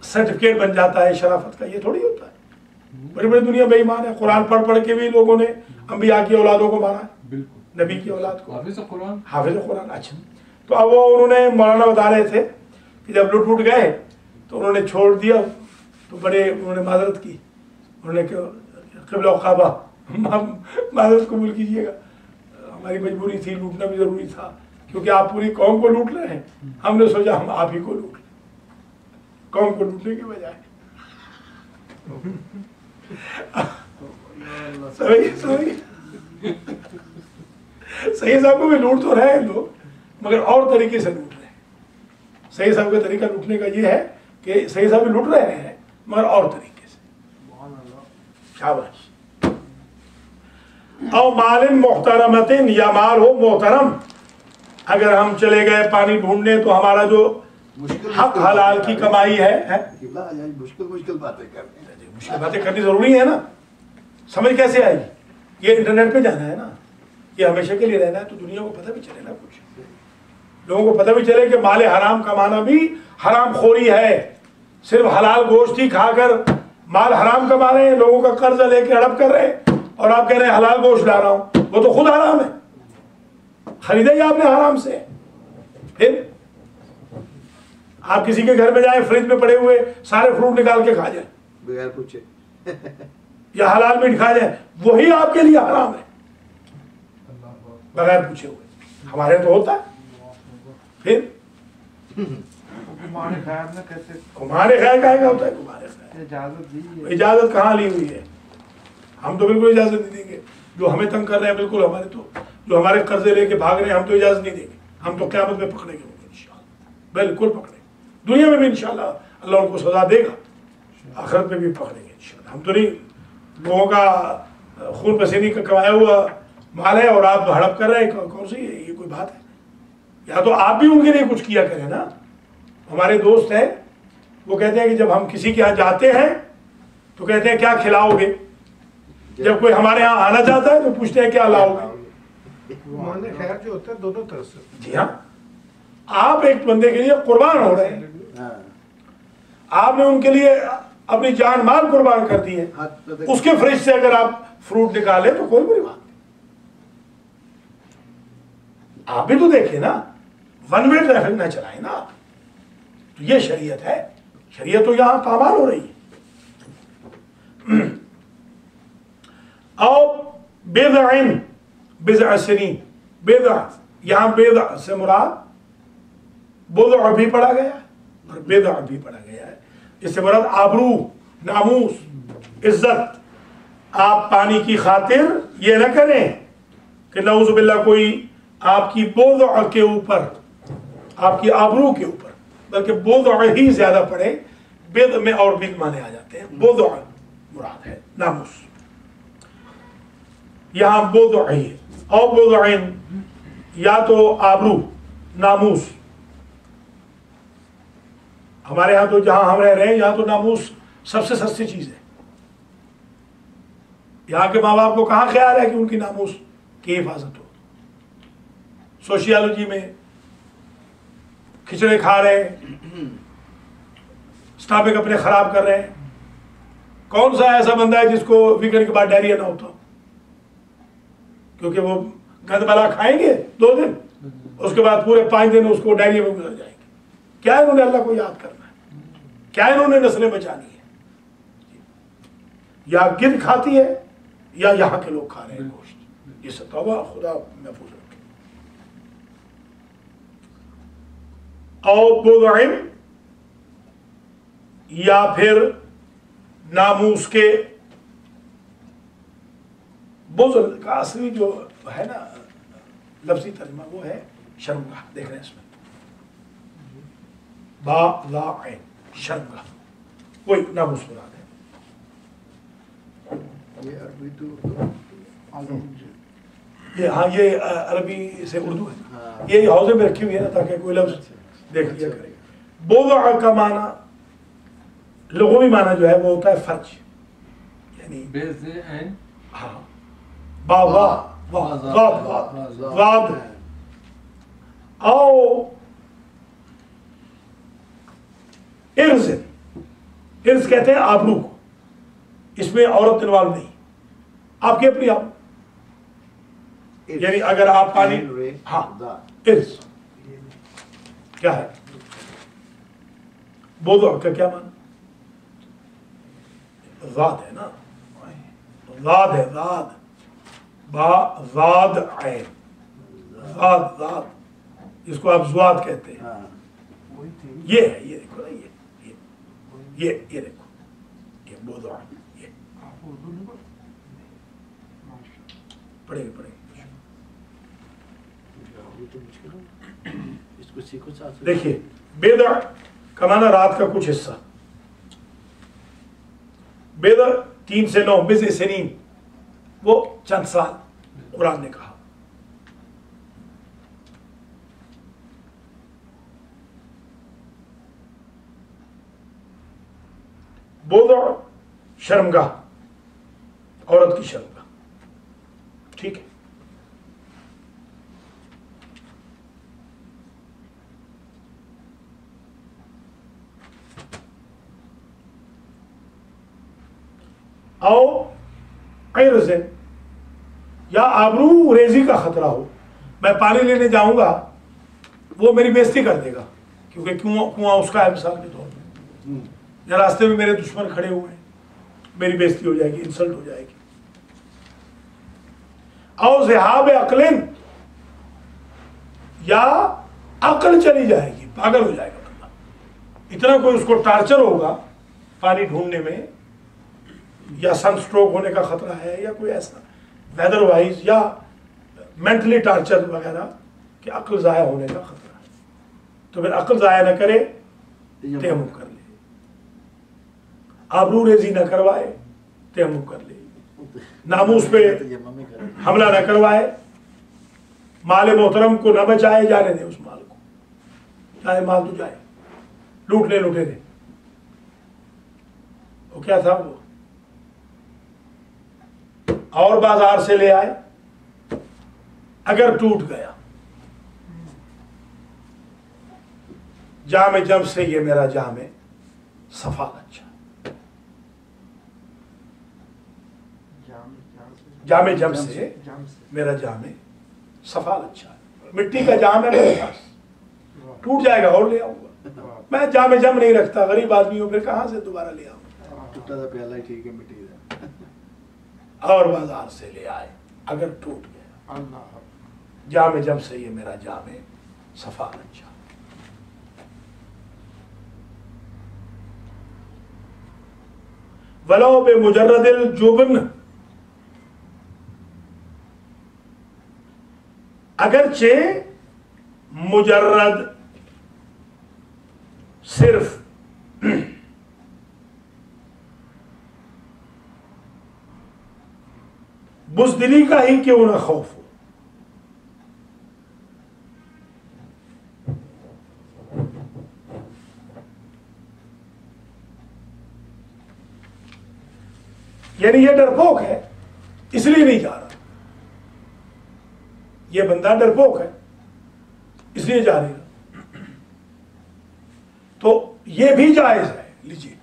सर्टिफिकेट बन जाता है शराफत का, ये थोड़ी होता है। बड़ी बड़ी दुनिया बेईमान है, कुरान पढ़ पढ़ के भी लोगों ने अंबिया की औलादों को मारा है, नबी की औलाद को, हाफिज कुरान। अच्छा, तो अब वो उन्होंने मौलाना बता रहे थे कि जब लुट गए तो उन्होंने छोड़ दिया, तो बड़े उन्होंने माजरत की, उन्होंने क़िबला व काबा माजरत कबूल कीजिएगा, हमारी मजबूरी थी, लूटना भी ज़रूरी था, क्योंकि आप पूरी कौम को लूट रहे हैं, हमने सोचा हम आप ही को लूट लें, कौम को लूटने की बजाय। सही साहब को भी लूट तो रहे हैं लोग, मगर और तरीके से लूट रहे हैं। सही साहब का तरीका लूटने का ये है कि सही साहब भी लूट रहे हैं मगर और तरीके से। शाबाश। और मालिन मोहतरमतिन, या माल हो मोहतरम, अगर हम चले गए पानी ढूंढने तो हमारा जो हक हलाल की कमाई है मुश्किल बातें कर रहे हैं, मुश्किल बातें करनी जरूरी है ना, समझ कैसे आएगी, ये इंटरनेट पे जाना है ना, ये हमेशा के लिए रहना है, तो दुनिया को पता भी चले ना, कुछ लोगों को पता भी चले कि माले हराम कमाना भी हराम खोरी है। सिर्फ हलाल गोश्त ही खाकर माल हराम कमा रहे हैं, लोगों का कर्ज लेके हड़प कर रहे हैं, और आप कह रहे हैं हलाल गोश्त ला रहा हूं, वो तो खुद हराम है, खरीदा ही आपने हराम से। फिर आप किसी के घर में जाए, फ्रिज में पड़े हुए सारे फ्रूट निकाल के खा जाए बगैर पूछे, या हलाल मीट खा जाए, वही आपके लिए हराम है बगैर पूछे हुए। हमारे तो होता है। फिर कुमार खैर ने कैसे कुमारे खैर का होता है, कुमारे खैर इजाजत दी है? इजाजत कहाँ ली हुई है, हम तो बिल्कुल इजाजत नहीं देंगे। जो हमें तंग कर रहे हैं, बिल्कुल हमारे तो जो हमारे कर्जे लेके भाग रहे हैं, हम तो इजाजत नहीं देंगे, हम तो क़यामत में पकड़ेंगे उनको इंशाअल्लाह, बिल्कुल पकड़ेंगे, दुनिया में भी इंशाअल्लाह अल्लाह उनको सजा देगा, आखिरत में भी पकड़ेंगे इंशाअल्लाह। हम तो नहीं, लोगों का खून पसीने का कमाया हुआ माल है और आप हड़प कर रहे हैं, कौन सी ये कोई बात है? या तो आप भी उनके लिए कुछ किया करें ना। हमारे दोस्त हैं, वो कहते हैं कि जब हम किसी के यहाँ जाते हैं तो कहते हैं क्या खिलाओगे, जब कोई हमारे यहाँ आना चाहता है तो पूछते हैं क्या लाओगे। माने खैर जो होता है दोनों तरफ से। जी हाँ, आप एक बंदे के लिए कुर्बान हो रहे हैं, हाँ, आपने उनके लिए अपनी जान माल कुर्बान कर दी है, हाथ पे देख- उसके फ्रिज से अगर आप फ्रूट निकाले तो कोई बुरी बात नहीं। आप भी तो देखें ना, वन वे ट्रैफिक ना चलाए ना आप। तो ये शरीयत है, शरीयत तो यहां पामाल हो रही है। और बेदअन बिज़अ सनीन, बेदअ यहां बेदअ से मुराद बुदअ भी पढ़ा गया है और बेदअ भी पढ़ा गया है। इससे मुराद आबरू, नामूस, इज्जत। आप पानी की खातिर ये न करें कि नऊजुबिल्लाह कोई आपकी बुदअ के ऊपर, आपकी आबरू के ऊपर, बल्कि बुदअ ही ज्यादा पड़े, बेद में और बिल माने आ जाते हैं। बुदअ मुराद है नामूस, यहां बुदअ ही है। और बुदअन या तो आबरू, नामूस। हमारे यहां तो जहां हम रह रहे हैं यहां तो नामूस सबसे सस्ती चीज है। यहाँ के माँ बाप को कहाँ ख्याल है कि उनकी नामूस की हिफाजत हो। सोशियोलॉजी में खिचड़े खा रहे हैं, स्टमक अपने खराब कर रहे हैं। कौन सा ऐसा बंदा है जिसको वीकेंड के बाद डायरिया ना होता? क्योंकि वो गंदमला खाएंगे 2 दिन, उसके बाद पूरे 5 दिन उसको डायरिया में गुजर जाएंगे। क्या इन्होंने अल्लाह को याद करना है? क्या इन्होंने नस्लें बचानी है? या गिद्ध खाती है या यहाँ के लोग खा रहे हैं गोश्त। ये सतवा खुदा महफूज रखे। और बुदअन या फिर नामूस के, बुज़ल का असली जो है ना लफ्जी तर्जुमा वो है शर्मगाह। देख रहे हैं इसमें बा शर्मगाह, वही नामूस मुराद है। ये अरबी तो ये हाँ, ये अरबी से उर्दू है। हाँ। ये हौजे में रखी हुई है ना, ताकि कोई लफ्ज देख लिया करे। बुदअ का माना, लुग़वी माना जो है वो होता है फर्ज, यानी बेज़अन हाँ, बा वा वा ज़ाद ज़ाद आओ इर्ज़। इर्ज़ कहते हैं आबरू को, इसमें औरत इन्वॉल्व नहीं, आपकी अपनी आप। यानी अगर आप पानी, हाँ, इर्ज़ क्या है? बुदअ का क्या माना? ज़ाद है ना, ज़ाद है, ज़ाद बा ज़ाद ऐन, ज़ाद ज़ाद, जिसको आप ज़ुआद कहते हैं। हाँ, ये है, ये देखो ना, ये देखो, ये बुदअ, ये पढ़ेंगे ये तो मुश्किल है। इसको सीखो साथ में। देखिए, बेदअ का माना रात का कुछ हिस्सा। बेदअ 3 से 9, बिज़ सनीन वो चंद साल कुरान ने कहा। बुदअ शर्मगाह, औरत की शर्मगाह, ठीक है। आओ इर्ज़न या आबरू रेजी का खतरा हो, मैं पानी लेने जाऊंगा वो मेरी बेइज्जती कर देगा, क्योंकि कुआं उसका है मिसाल के तौर पर, या रास्ते में मेरे दुश्मन खड़े हुए हैं, मेरी बेइज्जती हो जाएगी, इंसल्ट हो जाएगी। आओ ज़िहाब अक्लिन, या अक्ल चली जाएगी, पागल हो जाएगा बंदा। इतना कोई उसको टार्चर होगा पानी ढूंढने में, या सनस्ट्रोक होने का खतरा है, या कोई ऐसा वेदर वाइज या मेंटली टार्चर वगैरह, कि अक्ल ज़ाया होने का खतरा है। तो फिर अक्ल ज़ाया न करे, तयम्मुम कर ले, आबरू रेजी न करवाए, तयम्मुम कर ले, नामूस पे हमला न करवाए, माल मोहतरम को न बचाए, जाने दे उस माल को, चाहे माल तो जाए, लूट ले लूटे दे। वो क्या था? वो और बाजार से ले आए, अगर टूट गया, जामे जम से ये मेरा जामे सफा अच्छा, जामे जम से मेरा जामे सफा अच्छा है। मिट्टी का जाम है मेरे पास, टूट जाएगा और ले आऊंगा। मैं जामे जम नहीं रखता, गरीब आदमी हूं, फिर कहां से दोबारा ले आऊंगा। टूटा था प्याला ही ठीक है, मिट्टी का। और बाजार से ले आए, अगर टूट गया, जामे जम से ये मेरा जामे सफा अच्छा। वलो बे मुजर्रदिल जुबन, अगरचे मुजर्रद सिर्फ बुज़दिली का ही क्यों ना खौफ हो, यानी ये डरपोक है इसलिए नहीं जा रहा, ये बंदा डरपोक है इसलिए जा रही है, तो ये भी जायज है। लीजिए,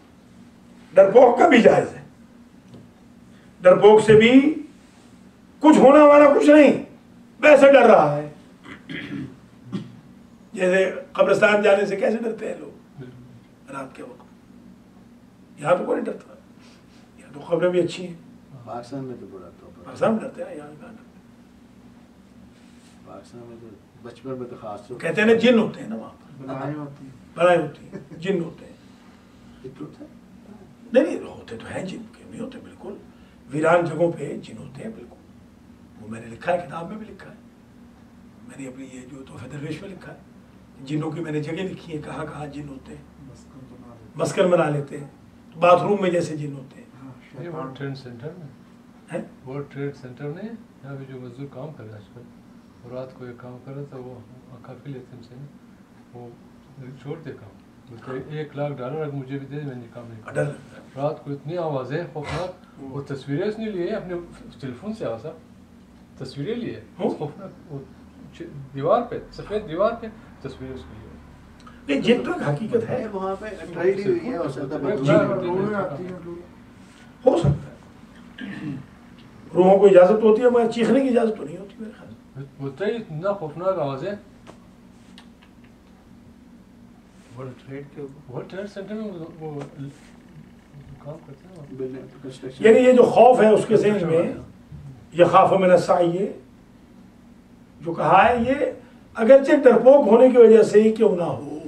डरपोक का भी जायज है, डरपोक से भी कुछ होना वाला कुछ नहीं, वैसे डर रहा है। जैसे कब्रिस्तान जाने से कैसे डरते हैं लोग रात के वक्त, यहाँ तो कोई नहीं डरता, यहाँ तो खबरें भी अच्छी हैं। पाकिस्तान में तो बड़ा तो पाकिस्तान में डरते हैं, यहाँ कहाँ डरते हैं। पाकिस्तान में तो बचपन में तो खास तौर कहते हैं ना जिन होते हैं ना वहाँ पर, बनाई होती है। बनाए होती है, जिन होते हैं। नहीं होते तो हैं जिन, क्यों नहीं होते, बिल्कुल वीरान जगहों पे जिन होते हैं, बिल्कुल। वो मैंने लिखा है, किताब में भी लिखा है, मैंने अपनी ये जो तोहफे दरवेश में लिखा है, जिनों की मैंने जगह लिखी है, कहाँ कहाँ जिन होते हैं, मस्कन बना लेते हैं, तो बाथरूम में जैसे जिन होते हैं। ये वर्ल्ड ट्रेड सेंटर में है, वर्ल्ड ट्रेड सेंटर में यहाँ पे जो मजदूर काम कर रहे हैं आजकल, वो रात को एक काम कर रहा था, वो काफ़ी लेते हैं हमसे, वो छोड़ते काम, बोलते $1,00,000 अगर मुझे भी दे, मैंने काम नहीं डर किया। रात को इतनी आवाज़ें खौफनाक, वो तस्वीरें उसने लिए अपने टेलीफोन से, आवाज़ तस्वीरें लिए खौफनाक, वो दीवार पे, सफ़ेद दीवार पे तस्वीरें उसकी लिए। नहीं जिन तो एक हकीकत है, वहाँ पे ट्रेड हुई है, हो सकता है हो सकता है, रूहों को इजाजत होती है, मगर चीखने की इजाजत तो नहीं होती मेरे ख्याल से। बोलते ही इतना खौफनाक आवाज़ें। वर्ल्ड ट्रेड सेंटर में वो काम करते हैं। यानी ये जो खौफ है उसके ज़हन में, ये खौफ मिन अस्साई जो कहा है, ये अगरचे डरपोक होने की वजह से ही क्यों ना हो,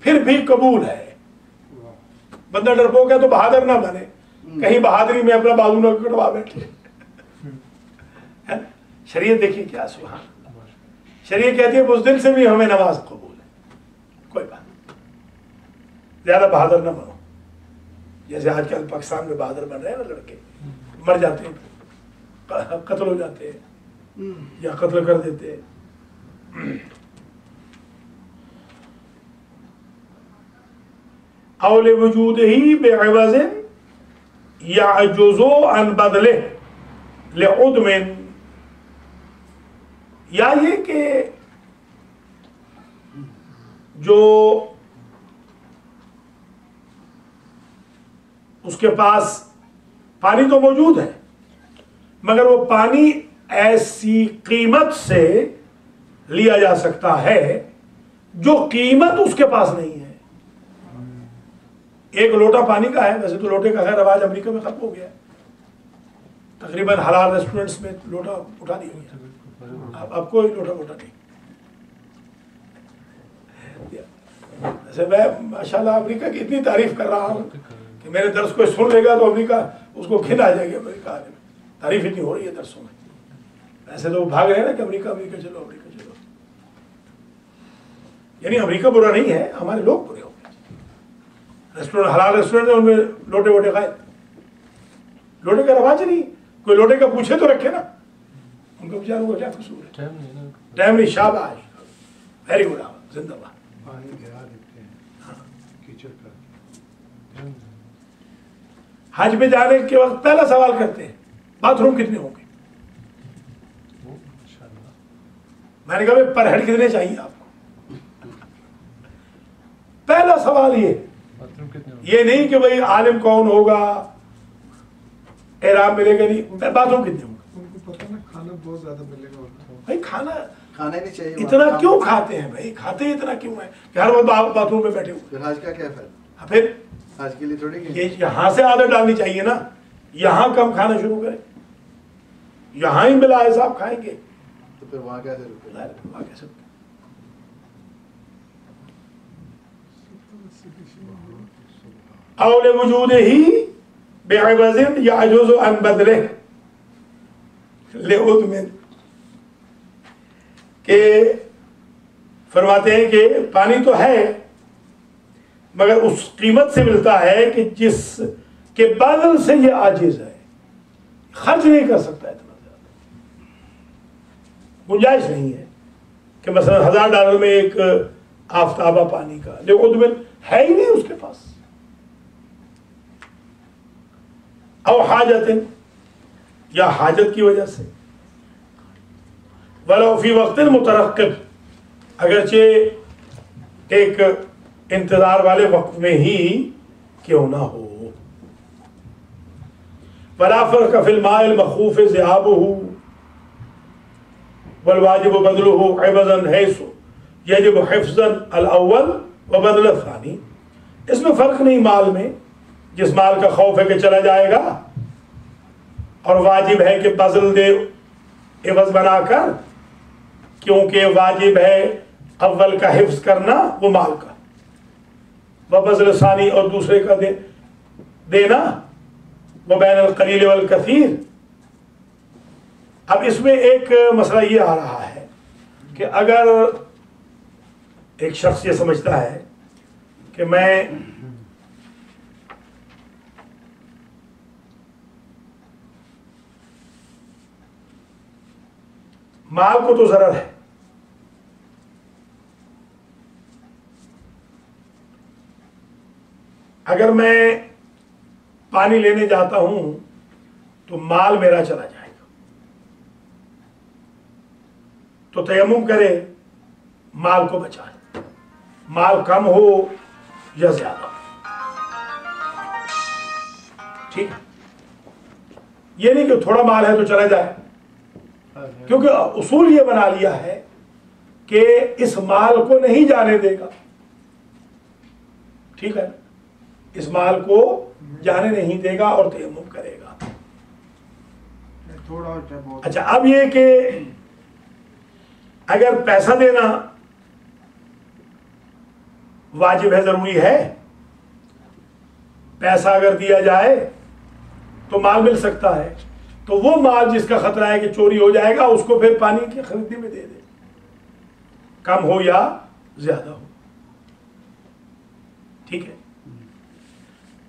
फिर भी कबूल है। बंदा डरपोक है तो बहादुर ना बने, कहीं बहादुरी में अपना बाजू न कटवा बैठे, है ना। शरीयत देखिए क्या सुभान अल्लाह, शरीयत कहती है बुज़दिल से भी हमें नमाज कबूल है, कोई बात नहीं, ज्यादा बहादुर ना बनो। जैसे आजकल पाकिस्तान में बहादुर बन रहे हैं ना लड़के, मर जाते हैं, कत्ल हो जाते हैं या कत्ल कर देते हैं। औले वजूद ही बेअवज़िन यअजुज़ु अन बदलिह लिउदमिन, या ये कि जो उसके पास पानी तो मौजूद है, मगर वो पानी ऐसी कीमत से लिया जा सकता है जो कीमत उसके पास नहीं है। एक लोटा पानी का है, वैसे तो लोटे का खैर आवाज अमेरिका में खत्म हो गया है, तकरीबन हलाल रेस्टोरेंट्स में लोटा उठा दिया गया, अब कोई लोटा वोटा नहीं। वैसे मैं माशाल्लाह अमेरिका की इतनी तारीफ कर रहा हूँ कि मेरे दर्स को सुन लेगा तो अमेरिका उसको खिल आ जाएगी, अमेरिका आने में तारीफ इतनी हो रही है दर्सों में। वैसे तो वो भाग रहे हैं ना कि अमेरिका अमेरिका चलो अमेरिका चलो, यानी अमेरिका बुरा नहीं है, हमारे लोग बुरे हो गए। रेस्टोरेंट हलाल रेस्टोरेंट है, उनमें लोटे वोटे खाए, लोटे का रवाज नहीं, कोई लोटे का पूछे तो रखे ना, उनको बेचारों का क्या कसूर है। टाइम नहीं, शाबाश, वेरी गुड, जिंदाबाद। पानी गिरा देते हैं कीचड़ कर। हज पे जाने के वक्त पहला सवाल करते हैं बाथरूम कितने होंगे? वो इंशाल्लाह। मैंने कहा भाई पर हेड कितने चाहिए आपको? पहला सवाल ये, बाथरूम कितने होंगे? ये नहीं कि भाई आलिम कौन होगा, एराम मिलेगा नहीं, बाथरूम कितने होंगे? उनको पता ना खाना बहुत ज्यादा मिलेगा उनको। भाई खाना खाना नहीं चाहिए इतना वहाँ। क्यों खाते हैं भाई? खाते इतना क्यों है कि हर वक्त बाथरूम में बैठे हुए? फिर हज का क्या फायदा? फिर हज के लिए थोड़ी ये यहाँ से आदत डालनी चाहिए ना, यहाँ कम खाना शुरू करें, यहाँ ही मिला हिसाब खाएंगे, तो फिर वहाँ कैसे रुके? वहाँ कैसे? औले वजूद ही बेअवज़िन याजुज़ु अन बदले लेउद में के फरमाते हैं कि पानी तो है मगर उस कीमत से मिलता है कि जिस के बदल से ये आजिज है, खर्च नहीं कर सकता इतना ज्यादा, गुंजाइश नहीं है कि मसलन $1000 में एक आफ्ताबा पानी का, लेकिन में है ही नहीं उसके पास। और हाजत या हाजत की वजह से, वलो फी वक्त मुतरक्किब, अगरचे एक इंतजार वाले वक्त में ही क्यों ना हो। वला फर्क फिल माइल मखूफ ज़िहाबुहु वल वाजिब बदलुहु इवज़न हैसु यजिब हिफ्ज़न अल अव्वल व बदल अल-सानी। इसमें फर्क नहीं माल में, जिस माल का खौफ है कि चला जाएगा, और वाजिब है कि बदल दे एवज बनाकर, क्योंकि वाजिब है अव्वल का हिफ्ज करना वो माल का, व बदल सानी और दूसरे का देना, वो बैन अल कलील वल कसीर। अब इसमें एक मसला ये आ रहा है कि अगर एक शख्स ये समझता है कि मैं माल को तो जरूरत है, अगर मैं पानी लेने जाता हूं तो माल मेरा चला जाएगा, तो तयम्मुम करे, माल को बचाए, माल कम हो या ज्यादा, ठीक है। ये नहीं कि थोड़ा माल है तो चला जाए, क्योंकि उसूल ये बना लिया है कि इस माल को नहीं जाने देगा, ठीक है, इस माल को जाने नहीं देगा और तयम्मुम करेगा। थोड़ा और चाहे बहुत। अच्छा, अब ये कि अगर पैसा देना वाजिब है, जरूरी है, पैसा अगर दिया जाए तो माल मिल सकता है, तो वो माल जिसका खतरा है कि चोरी हो जाएगा उसको फिर पानी की खरीदने में दे दे, कम हो या ज्यादा हो, ठीक है।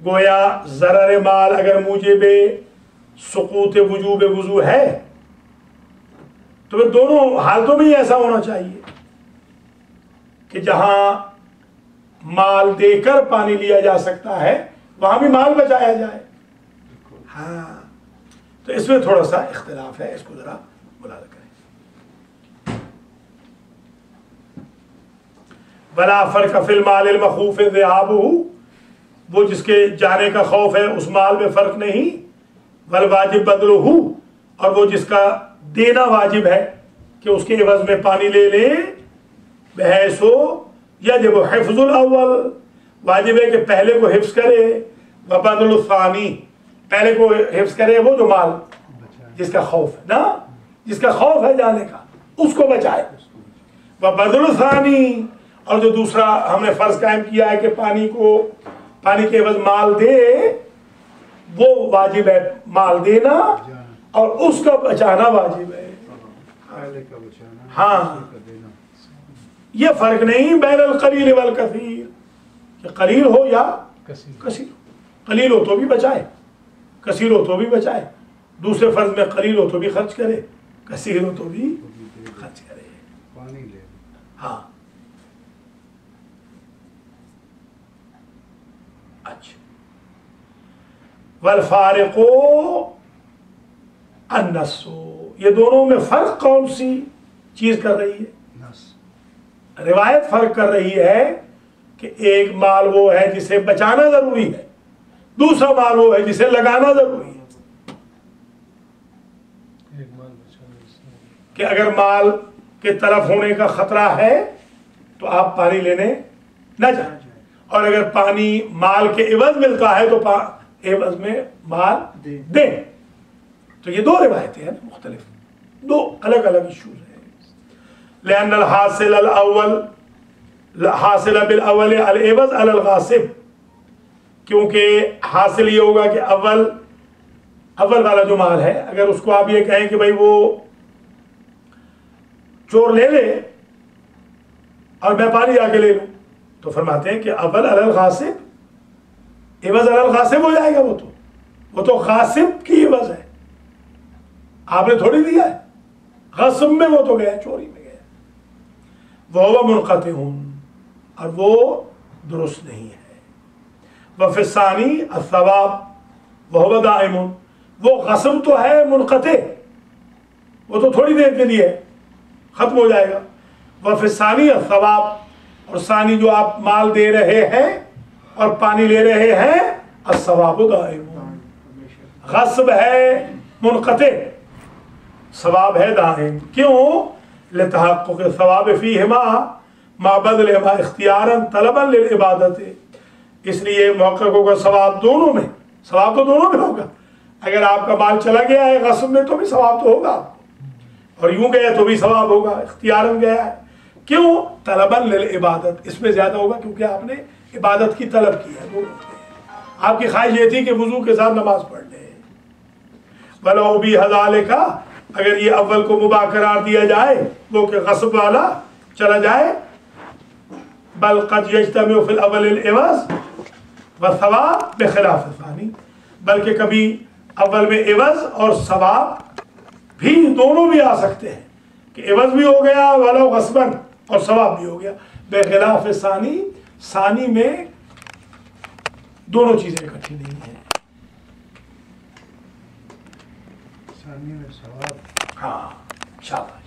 गोया ज़रर माल अगर मूजिबे सुकूत वजूब वजू है तो फिर दोनों हालतों में ही ऐसा होना चाहिए कि जहां माल देकर पानी लिया जा सकता है वहां भी माल बचाया जाए। हाँ, तो इसमें थोड़ा सा इख्तिलाफ है, इसको जरा मुलाज़ा करें। वला फर्क फिल माल मखूफ ज़िहाबुहु, वो जिसके जाने का खौफ है उस माल में फर्क नहीं, वल वाजिब बदलुहु, और वो जिसका देना वाजिब है कि उसके एवज में पानी ले ले, बहसो यजिब हिफ्जुल अव्वल, वाजिब है कि पहले को हिफ्ज करे, व बदलुल सानी, पहले को हिफ्ज करे वो जो माल जिसका खौफ है ना, जिसका खौफ है जाने का उसको बचाए, व बदलुल सानी, और जो दूसरा हमने फर्ज कायम किया है कि पानी के एवज माल दे, वो वाजिब है माल देना और उसका बचाना वाजिब है। पहले का बचाना, हाँ, दूसरे का देना। ये फर्क नहीं बैनल कलील वल कसीर, कि कलील हो या कसीर, कलील हो तो भी बचाए, कसीर हो तो भी बचाए, दूसरे फर्ज में कलील हो तो भी खर्च करे, कसीर हो तो भी खर्च करे। पानी ले। हाँ, अच्छा। वल फारिको अन्नसु, ये दोनों में फर्क कौन सी चीज कर रही है? नस। रिवायत फर्क कर रही है कि एक माल वो है जिसे बचाना जरूरी है, दूसरा माल वो है जिसे लगाना जरूरी है। एक माल बचाना कि अगर माल के तलफ होने का खतरा है तो आप पानी लेने न जाएं, और अगर पानी माल के इवज मिलता है तो एवज में माल दें। तो ये दो रिवायतें हैं मुख्तलिफ, दो अलग अलग इशूज हैं। लअन्नल हासिल अल अव्वल हासिल बिल अव्वल अल एवज अल गासिब, क्योंकि हासिल ये होगा कि अव्वल वाला जो माल है, अगर उसको आप ये कहें कि भाई वो चोर ले ले और मैं पानी जाके ले लूं, तो फरमाते हैं कि अव्वल अलल गासिब, एवज अलल गासिब हो जाएगा। वो तो गासिब की एवज है, आपने थोड़ी दिया है, गासिब में वो तो गया, चोरी में गया। वह मुनक़तिउन, और वो दुरुस्त नहीं है। वफ़िस्सानी अस्सवाब वह दाइमुन, वो गासिब तो है मुनक़ति, वो तो थोड़ी देर के लिए खत्म हो जाएगा। वफ़िस्सानी अस्सवाब, और सानी जो आप माल दे रहे हैं और पानी ले रहे हैं, अस्सवाब दाइमुन, गासिब है मुनक़ति, सवाब है दाइम। क्यों? लितहक़्क़ुक़ सवाब फ़ीहिमा मा बदलिहिमा इख्तियारन तलबन लिल इबादत, इसलिए मौक़िक़ होगा सवाब दोनों में, सवाब तो दोनों में होगा। अगर आपका माल चला गया है गासिब में तो भी सवाब तो होगा, और यूं गया तो भी सवाब होगा, इख्तियारन गया है। क्यों? तलबन लिल इबादत, इसमें ज्यादा होगा क्योंकि आपने इबादत की तलब की है। दोनों आपकी ख्वाहिश ये थी कि वुजू के साथ नमाज पढ़ ले। वलो भी हज़ाले का, अगर ये अव्वल को मुबाह करार दिया जाए, वो कि गस्ब वाला चला जाए, बल क़द यज्तमिउ फ़िल अव्वलिल इवज़ व सवाब बिख़िलाफ़ सानी, बल्कि कभी अव्वल में इवज़ और सवाब भी दोनों भी आ सकते हैं, कि इवज़ भी हो गया वलो गस्बन, और सवाब भी हो गया बिख़िलाफ़ सानी। सानी में दोनों चीजें इकट्ठी नहीं है। सानी में सवाब। हाँ, शाबाश।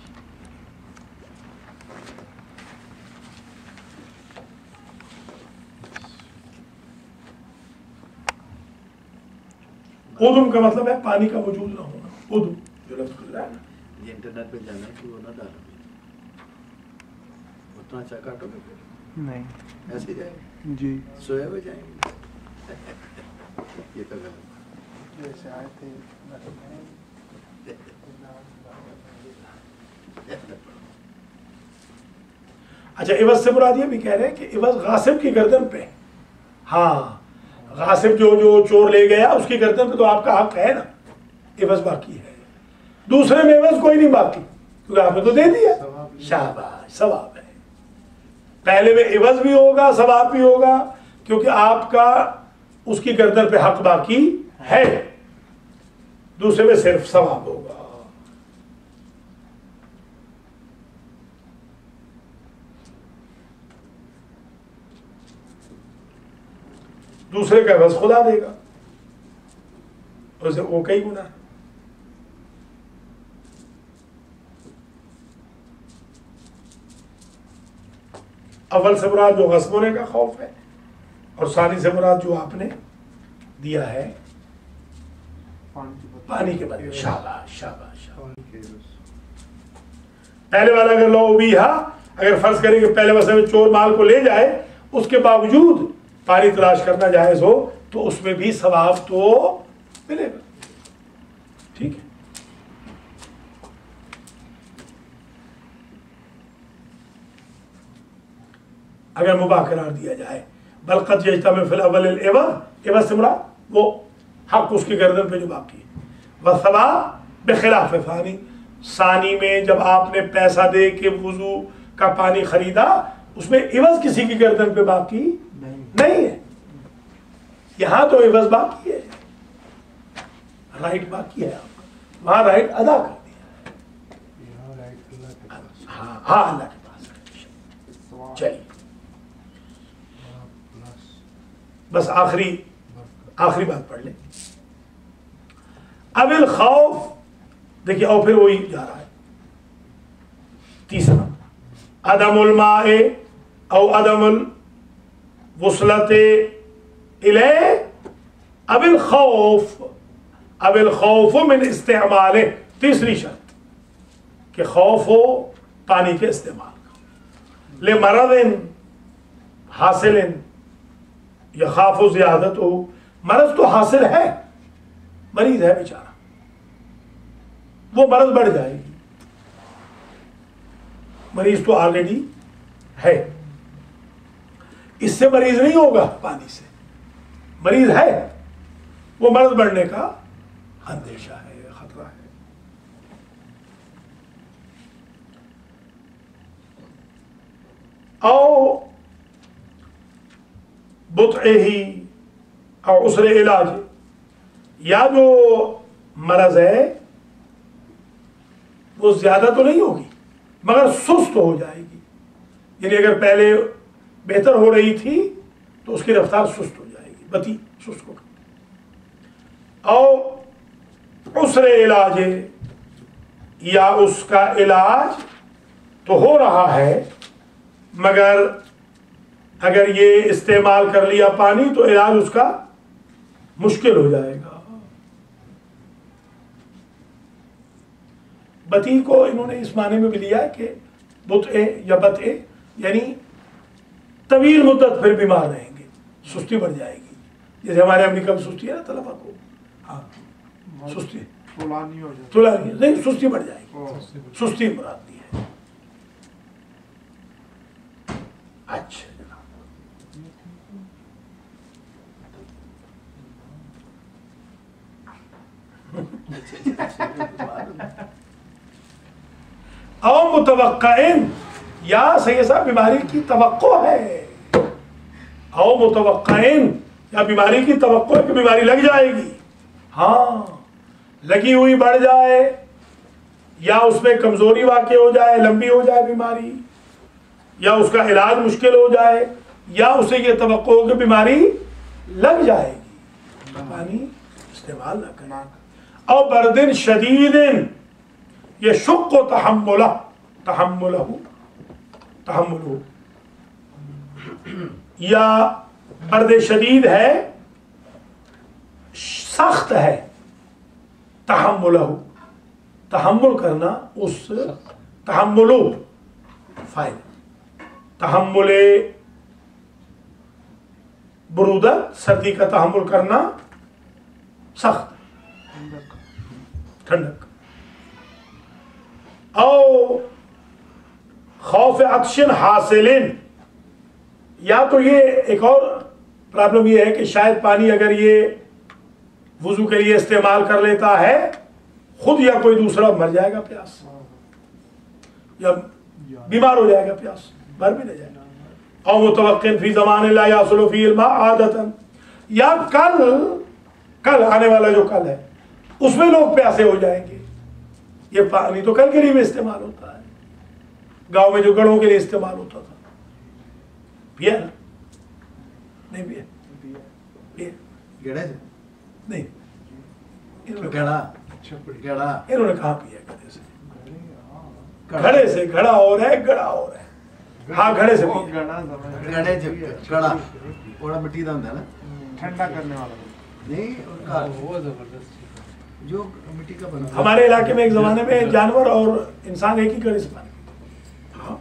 उदुम का मतलब है पानी का वजूद ना होना। उदुम जो लफ्ज़ गुजरा है ना, ये इंटरनेट पे जाना है कि वो ना डालो, उतना अच्छा काटोगे फिर नहीं ऐसे ही जाएंगे, जी सोए हुए जाएंगे। ये तो गलत जैसे आए थे अच्छा, इवज से मुराद ये भी कह रहे हैं कि इवज गासिब की गर्दन पे। हाँ, गासिब जो चोर ले गया उसकी गर्दन पे तो आपका हक है ना, इवज बाकी है। दूसरे में इवज कोई नहीं बाकी, क्योंकि आपने तो दे दिया। शाबाश, सवाब है। पहले में इवज भी होगा, सवाब भी होगा, क्योंकि आपका उसकी गर्दन पे हक बाकी है। दूसरे में सिर्फ सवाब होगा। दूसरे का बस खुदा देगा, उसे वो कई गुना है। अव्वल से मुराद जो गस्ब होने का खौफ है, और सानी से मुराद जो आपने दिया है पानी के बदले। शाबाश शाबाश शाबाश। पहले वाला अगर लो भी हा, अगर फर्ज करें कि पहले वैसे में चोर माल को ले जाए, उसके बावजूद पानी तलाश करना जायज हो, तो उसमें भी सवाब तो मिलेगा। ठीक है। अगर मुबाह करार दिया जाए, बल क़द यज्तमिउ फ़िल अव्वलिल इवज़, इवज़ से मुराद वो हक उसकी गर्दन पे जो बाकी है। व सवाब बिख़िलाफ़ सानी, सानी में जब आपने पैसा दे के वुजू का पानी खरीदा, उसमें इवज़ किसी की गर्दन पे बाकी नहीं है। यहां तो इवज़ बाकी है, राइट बाकी है आपका, वहां राइट अदा कर दिया। यहाँ राइट अल्लाह के पास। हाँ हाँ, अल्लाह के पास है। चलिए, बस आखिरी बात पढ़ ले। अबिल खौफ देखिए, और फिर वही जा रहा है। तीसरा, अदमुल माए औ अदमुल वुसलते इले अबिल खौफ मिन इस्तेमाल। तीसरी शर्त कि खौफ हो पानी के इस्तेमाल का। ले मरदिन हासिलिन यखाफु ज़ियादत हो, मरज तो हासिल है, मरीज है बेचारा, वो मरज बढ़ जाएगी। मरीज तो ऑलरेडी है, इससे मरीज नहीं होगा, पानी से मरीज है, वो मर्ज बढ़ने का अंदेशा है, खतरा है। और बुत्ए ही और उसरे इलाज, या जो मरज है वो ज्यादा तो नहीं होगी मगर सुस्त हो जाएगी, यानी अगर पहले बेहतर हो रही थी तो उसकी रफ्तार सुस्त हो जाएगी, बती सुस्त हो। और उसरे इलाज, या उसका इलाज तो हो रहा है मगर अगर ये इस्तेमाल कर लिया पानी तो इलाज उसका मुश्किल हो जाएगा। बती को इन्होंने इस माने में भी लिया है कि बुत्ए या बत्ए यानी तवील मुद्दत फिर बीमार रहेंगे, सुस्ती बढ़ जाएगी, जैसे हमारे अमेरिका में सुस्ती है ना तलबा को, हाँ सुस्ती तुलानी हो जाती तुलानी नहीं, सुस्ती बढ़ जाएगी, सुस्ती मराती है। अच्छा और मुतवक्किन, या सही साहब बीमारी की तवक्को है, और मुतवक्किन या बीमारी की तवक्को है कि बीमारी लग जाएगी, हाँ लगी हुई बढ़ जाए या उसमें कमजोरी वाक़ई हो जाए, लंबी हो जाए बीमारी, या उसका इलाज मुश्किल हो जाए, या उसे ये तवक्को हो कि बीमारी लग जाएगी, पानी इस्तेमाल न करना। और बर्दिन शदीदिन, ये शुक्क तहम्मुला तहम्मुलहु तहम्मुलहु, या बर्द शदीद है, सख्त है, तहम्मुलहु तहम्मुल करना, उस तहम्मुलु फाइल तहम्मुले बुरूदत, सर्दी का तहम्मुल करना, सख्त ठंडक। और खौफ अतशिन हासिलिन, या तो ये एक और प्रॉब्लम ये है कि शायद पानी अगर ये वुजू के लिए इस्तेमाल कर लेता है खुद या कोई दूसरा मर जाएगा प्यास, या बीमार हो जाएगा प्यास, मर भी नहीं जाएगा। और मुतवक्किन फी ज़मान ला यासुलु फी इल्मा आदतन, या कल आने वाला जो कल है उसमें लोग प्यासे हो जाएंगे। ये पानी तो कल के लिए भी इस्तेमाल होता है, गांव में जो गढ़ों के लिए इस्तेमाल होता था, पिया ना? नहीं पिया, गेड़ा से नहीं, गेड़ा इन्होंने कहा पिया गधे से, घड़े से, घड़ा और है गड़ा और है, हाँ घड़े से पिया। गड़े गड़ा थोड़ा मिट्टी का होता है ना, ठंडा करने वाला नहीं उनका वो जबरदस्त जो मिट्टी का बना। हमारे इलाके में एक जमाने में जानवर और इंसान एक ही घड़े से पानी पीते। हाँ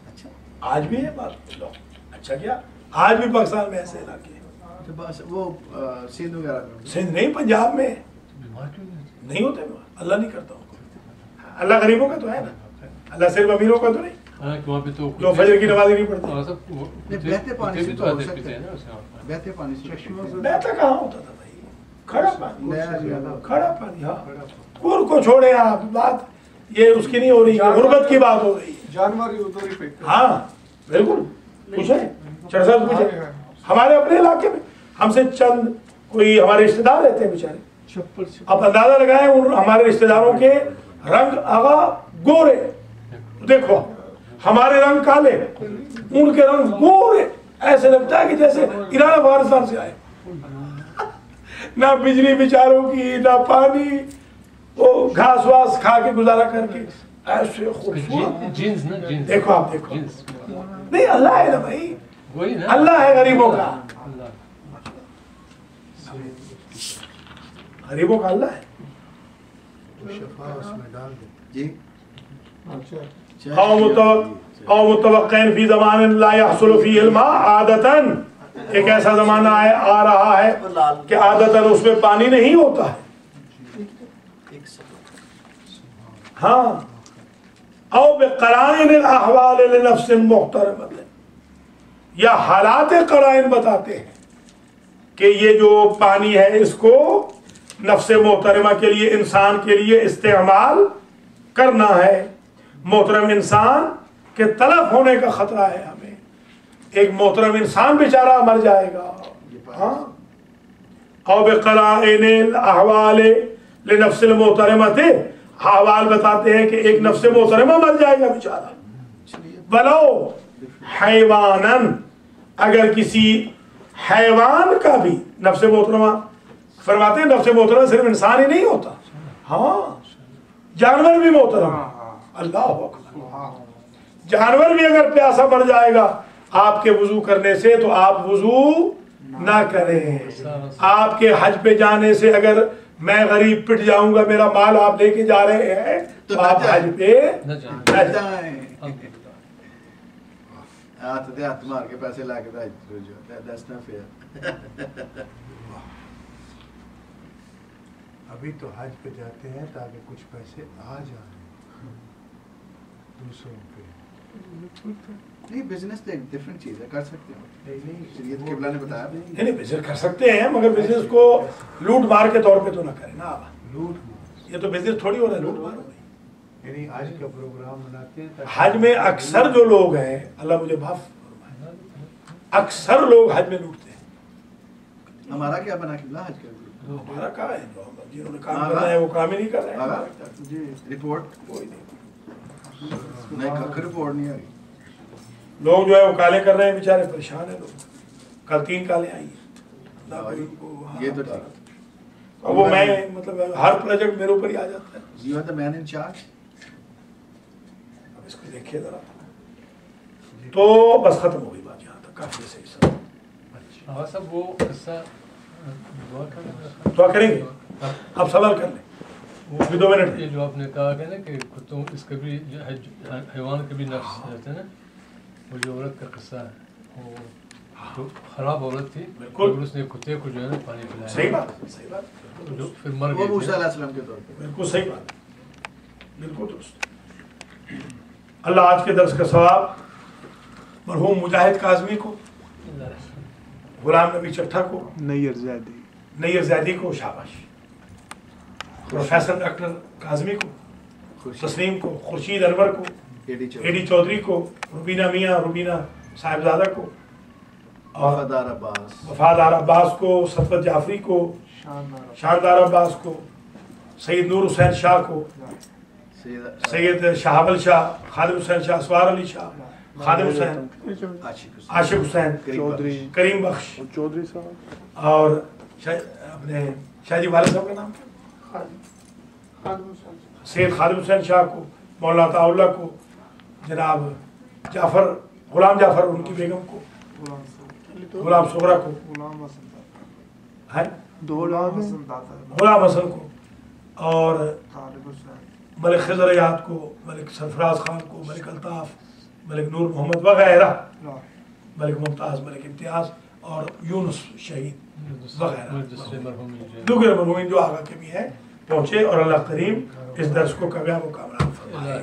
अच्छा, आज भी है बात, अच्छा क्या आज भी पाकिस्तान में ऐसे इलाके हैं। तो बस वो सिंध वगैरह में, सिंध नहीं, पंजाब में नहीं होते, अल्लाह नहीं करता उनको, अल्लाह गरीबों का तो है ना, अल्लाह सिर्फ अमीरों का तो नहीं, वहाँ पे तो जो फजर की नमाज नहीं पढ़ते। बहते पानी से तो तो हो आते सकते पीते हैं हैं, ना उसके वहाँ। बहते पानी से बहता कहाँ होता था भाई, खड़ा पानी, नया खड़ा पानी। हाँ कुर को छोड़े आप, बात ये उसकी नहीं हो रही है, गुर्बत की बात हो रही है। जानवर ही उधर ही फेंकते हैं। हाँ बिल्कुल, पूछे चरसा पूछे, हमारे अपने इलाके में हमसे चंद कोई हमारे रिश्तेदार रहते हैं बेचारे, अब अंदाजा लगाए उन हमारे रिश्तेदारों के रंग आगा गोरे, देखो हमारे रंग काले, उनके रंग गोरे, ऐसे लगता है कि जैसे ईरान अफगानिस्तान से आए। ना बिजली बेचारों की, ना पानी, वो घास वास खा के गुजारा करके ऐसे खूबसूरत। जीन्स ना, जीन्स देखो आप देखो, जीन्स नहीं अल्लाह है ना भाई, वही ना, अल्लाह है गरीबों का, अल्लाह गरीबों का अल्लाह है। तो शफा उसमें डाल दे। जी औ मुतवक्किन फी ज़मानिन ला यहसुलु फ़ीहिल मा आदतन, एक ऐसा जमाना है आ रहा है कि आदतन उसमें पानी नहीं होता है। हाँ, औ बिक़राइन अहवाल लिनफ्सिन मुहतरमतिन, या हालात क़राइन बताते हैं कि ये जो पानी है इसको नफ्स मोहतरमा के लिए, इंसान के लिए इस्तेमाल करना है। मोहतरम इंसान के तलफ होने का खतरा है हमें, एक मोहतरम इंसान बेचारा मर जाएगा। हाँ, औ बिक़राइन अहवाल लिनफ्सिल मोहतरमति, अहवाल बताते हैं कि एक नफ्स मोहतरमा मर जाएगा बेचारा। वलो हैवानन, अगर किसी हैवान का भी, नफ्स मोहतरमा फरमाते हैं नफ्स मोहतरमा सिर्फ इंसान ही नहीं होता, हाँ जानवर भी मोहतरम। अल्लाह अकबर, जानवर भी अगर प्यासा मर जाएगा आपके वुजू करने से तो आप वुजू ना करें। आपके हज पे जाने से अगर मैं गरीब पिट जाऊंगा, मेरा माल आप लेके जा रहे हैं तो आप हज पे न जाएं। हाथ मार के पैसे ला के दैट्स नॉट फेयर। अभी तो हज पे जाते हैं ताकि कुछ पैसे आ जाए दूसरों पे। नहीं, बिजनेस तो एक डिफरेंट चीज है, कर सकते हो। शरीयत किबला ने बताया नहीं, बिजनेस कर सकते हैं मगर बिजनेस को लूट मार के तौर पे तो ना करें ना। लूट, ये तो बिजनेस थोड़ी हो रहा है लूट मार। यानी हज का प्रोग्राम बनाते हैं। हज में अक्सर जो लोग हैं, अल्लाह मुझे माफ फरमाए, अक्सर लोग हज में लूटते हैं। हमारा क्या बना किबला हज का? हमारा कहा है, जिन्होंने काम करना है वो काम ही नहीं कर रहे हैं। जी रिपोर्ट कोई नहीं, नहीं रिपोर्ट नहीं आई। लोग जो है वो काले कर रहे हैं, बेचारे परेशान है लोग। कल 3 काले आई हैं। ये तो ठीक। अब वो मैं मतलब हर प्रोजेक्ट मेरे ऊपर ही आ जाता है। You are the man in charge। अब इसको देखिए जरा, तो बस खत्म हो गई बात यहाँ तक, काफी सही सब। हाँ सब वो किस्सा दुआ करेंगे, आप सवाल कर लें, वो भी 2 मिनट। ये जो आपने कहा है ना कि कुत्तों इसके भी हैवान के भी नफ्स रहते हैं ना, वो जो औरत का किस्सा है, वो तो खराब औरत थी, बिल्कुल उसने कुत्ते को जो है ना पानी पिलाया। सही बात, सही बात, तो जो फिर मर वो गई मूसा अलैहिस्सलाम के तौर पे। बिल्कुल सही बात, बिल्कुल दुरुस्त। अल्लाह आज के दर्स का सवाब मरहूम मुजाहिद काज़मी को, गुलाम नबी चट्ठा को, नैयर ज़ैदी को शाबाश, प्रोफेसर डॉक्टर काज़मी को, तस्लीम को, खुर्शीद अनवर को, एडी चौधरी को, रुबीना मियाँ, रुबीना साहिबजादा को, और वफादार अब्बास को, सतवत जाफरी को, शानदार अब्बास को, सैयद नूर हुसैन शाह को, सैयद शाहबल शाह, खालिद हुसैन शाह, असवार अली शाह, खालिद हुसैन, आशिक हुसैन, करीम बख्श चौधरी साहब, और अपने शाहजी वाले साहब का नाम क्या, सैयद खालिद हुसैन शाह को, मौलाना ताउल्ला को, जनाब जाफर गुलाम जाफर उनकी बेगम को, गुलाम सोहरा को, है गुलाम हसन को, और मलिक खिजरयात को, मलिक सरफराज खान को, मलिक अल्ताफ, मलिक नूर मोहम्मद वगैरह, मलिक मुमताज़, मलिक इम्तियाज़ और यूनुस शहीद वगैरह दूसरे मरहूमीन जो आगा के भी हैं पहुँचे। और अल्लाह करीम इस दर्स को कामयाब व कामयाब फरमाए।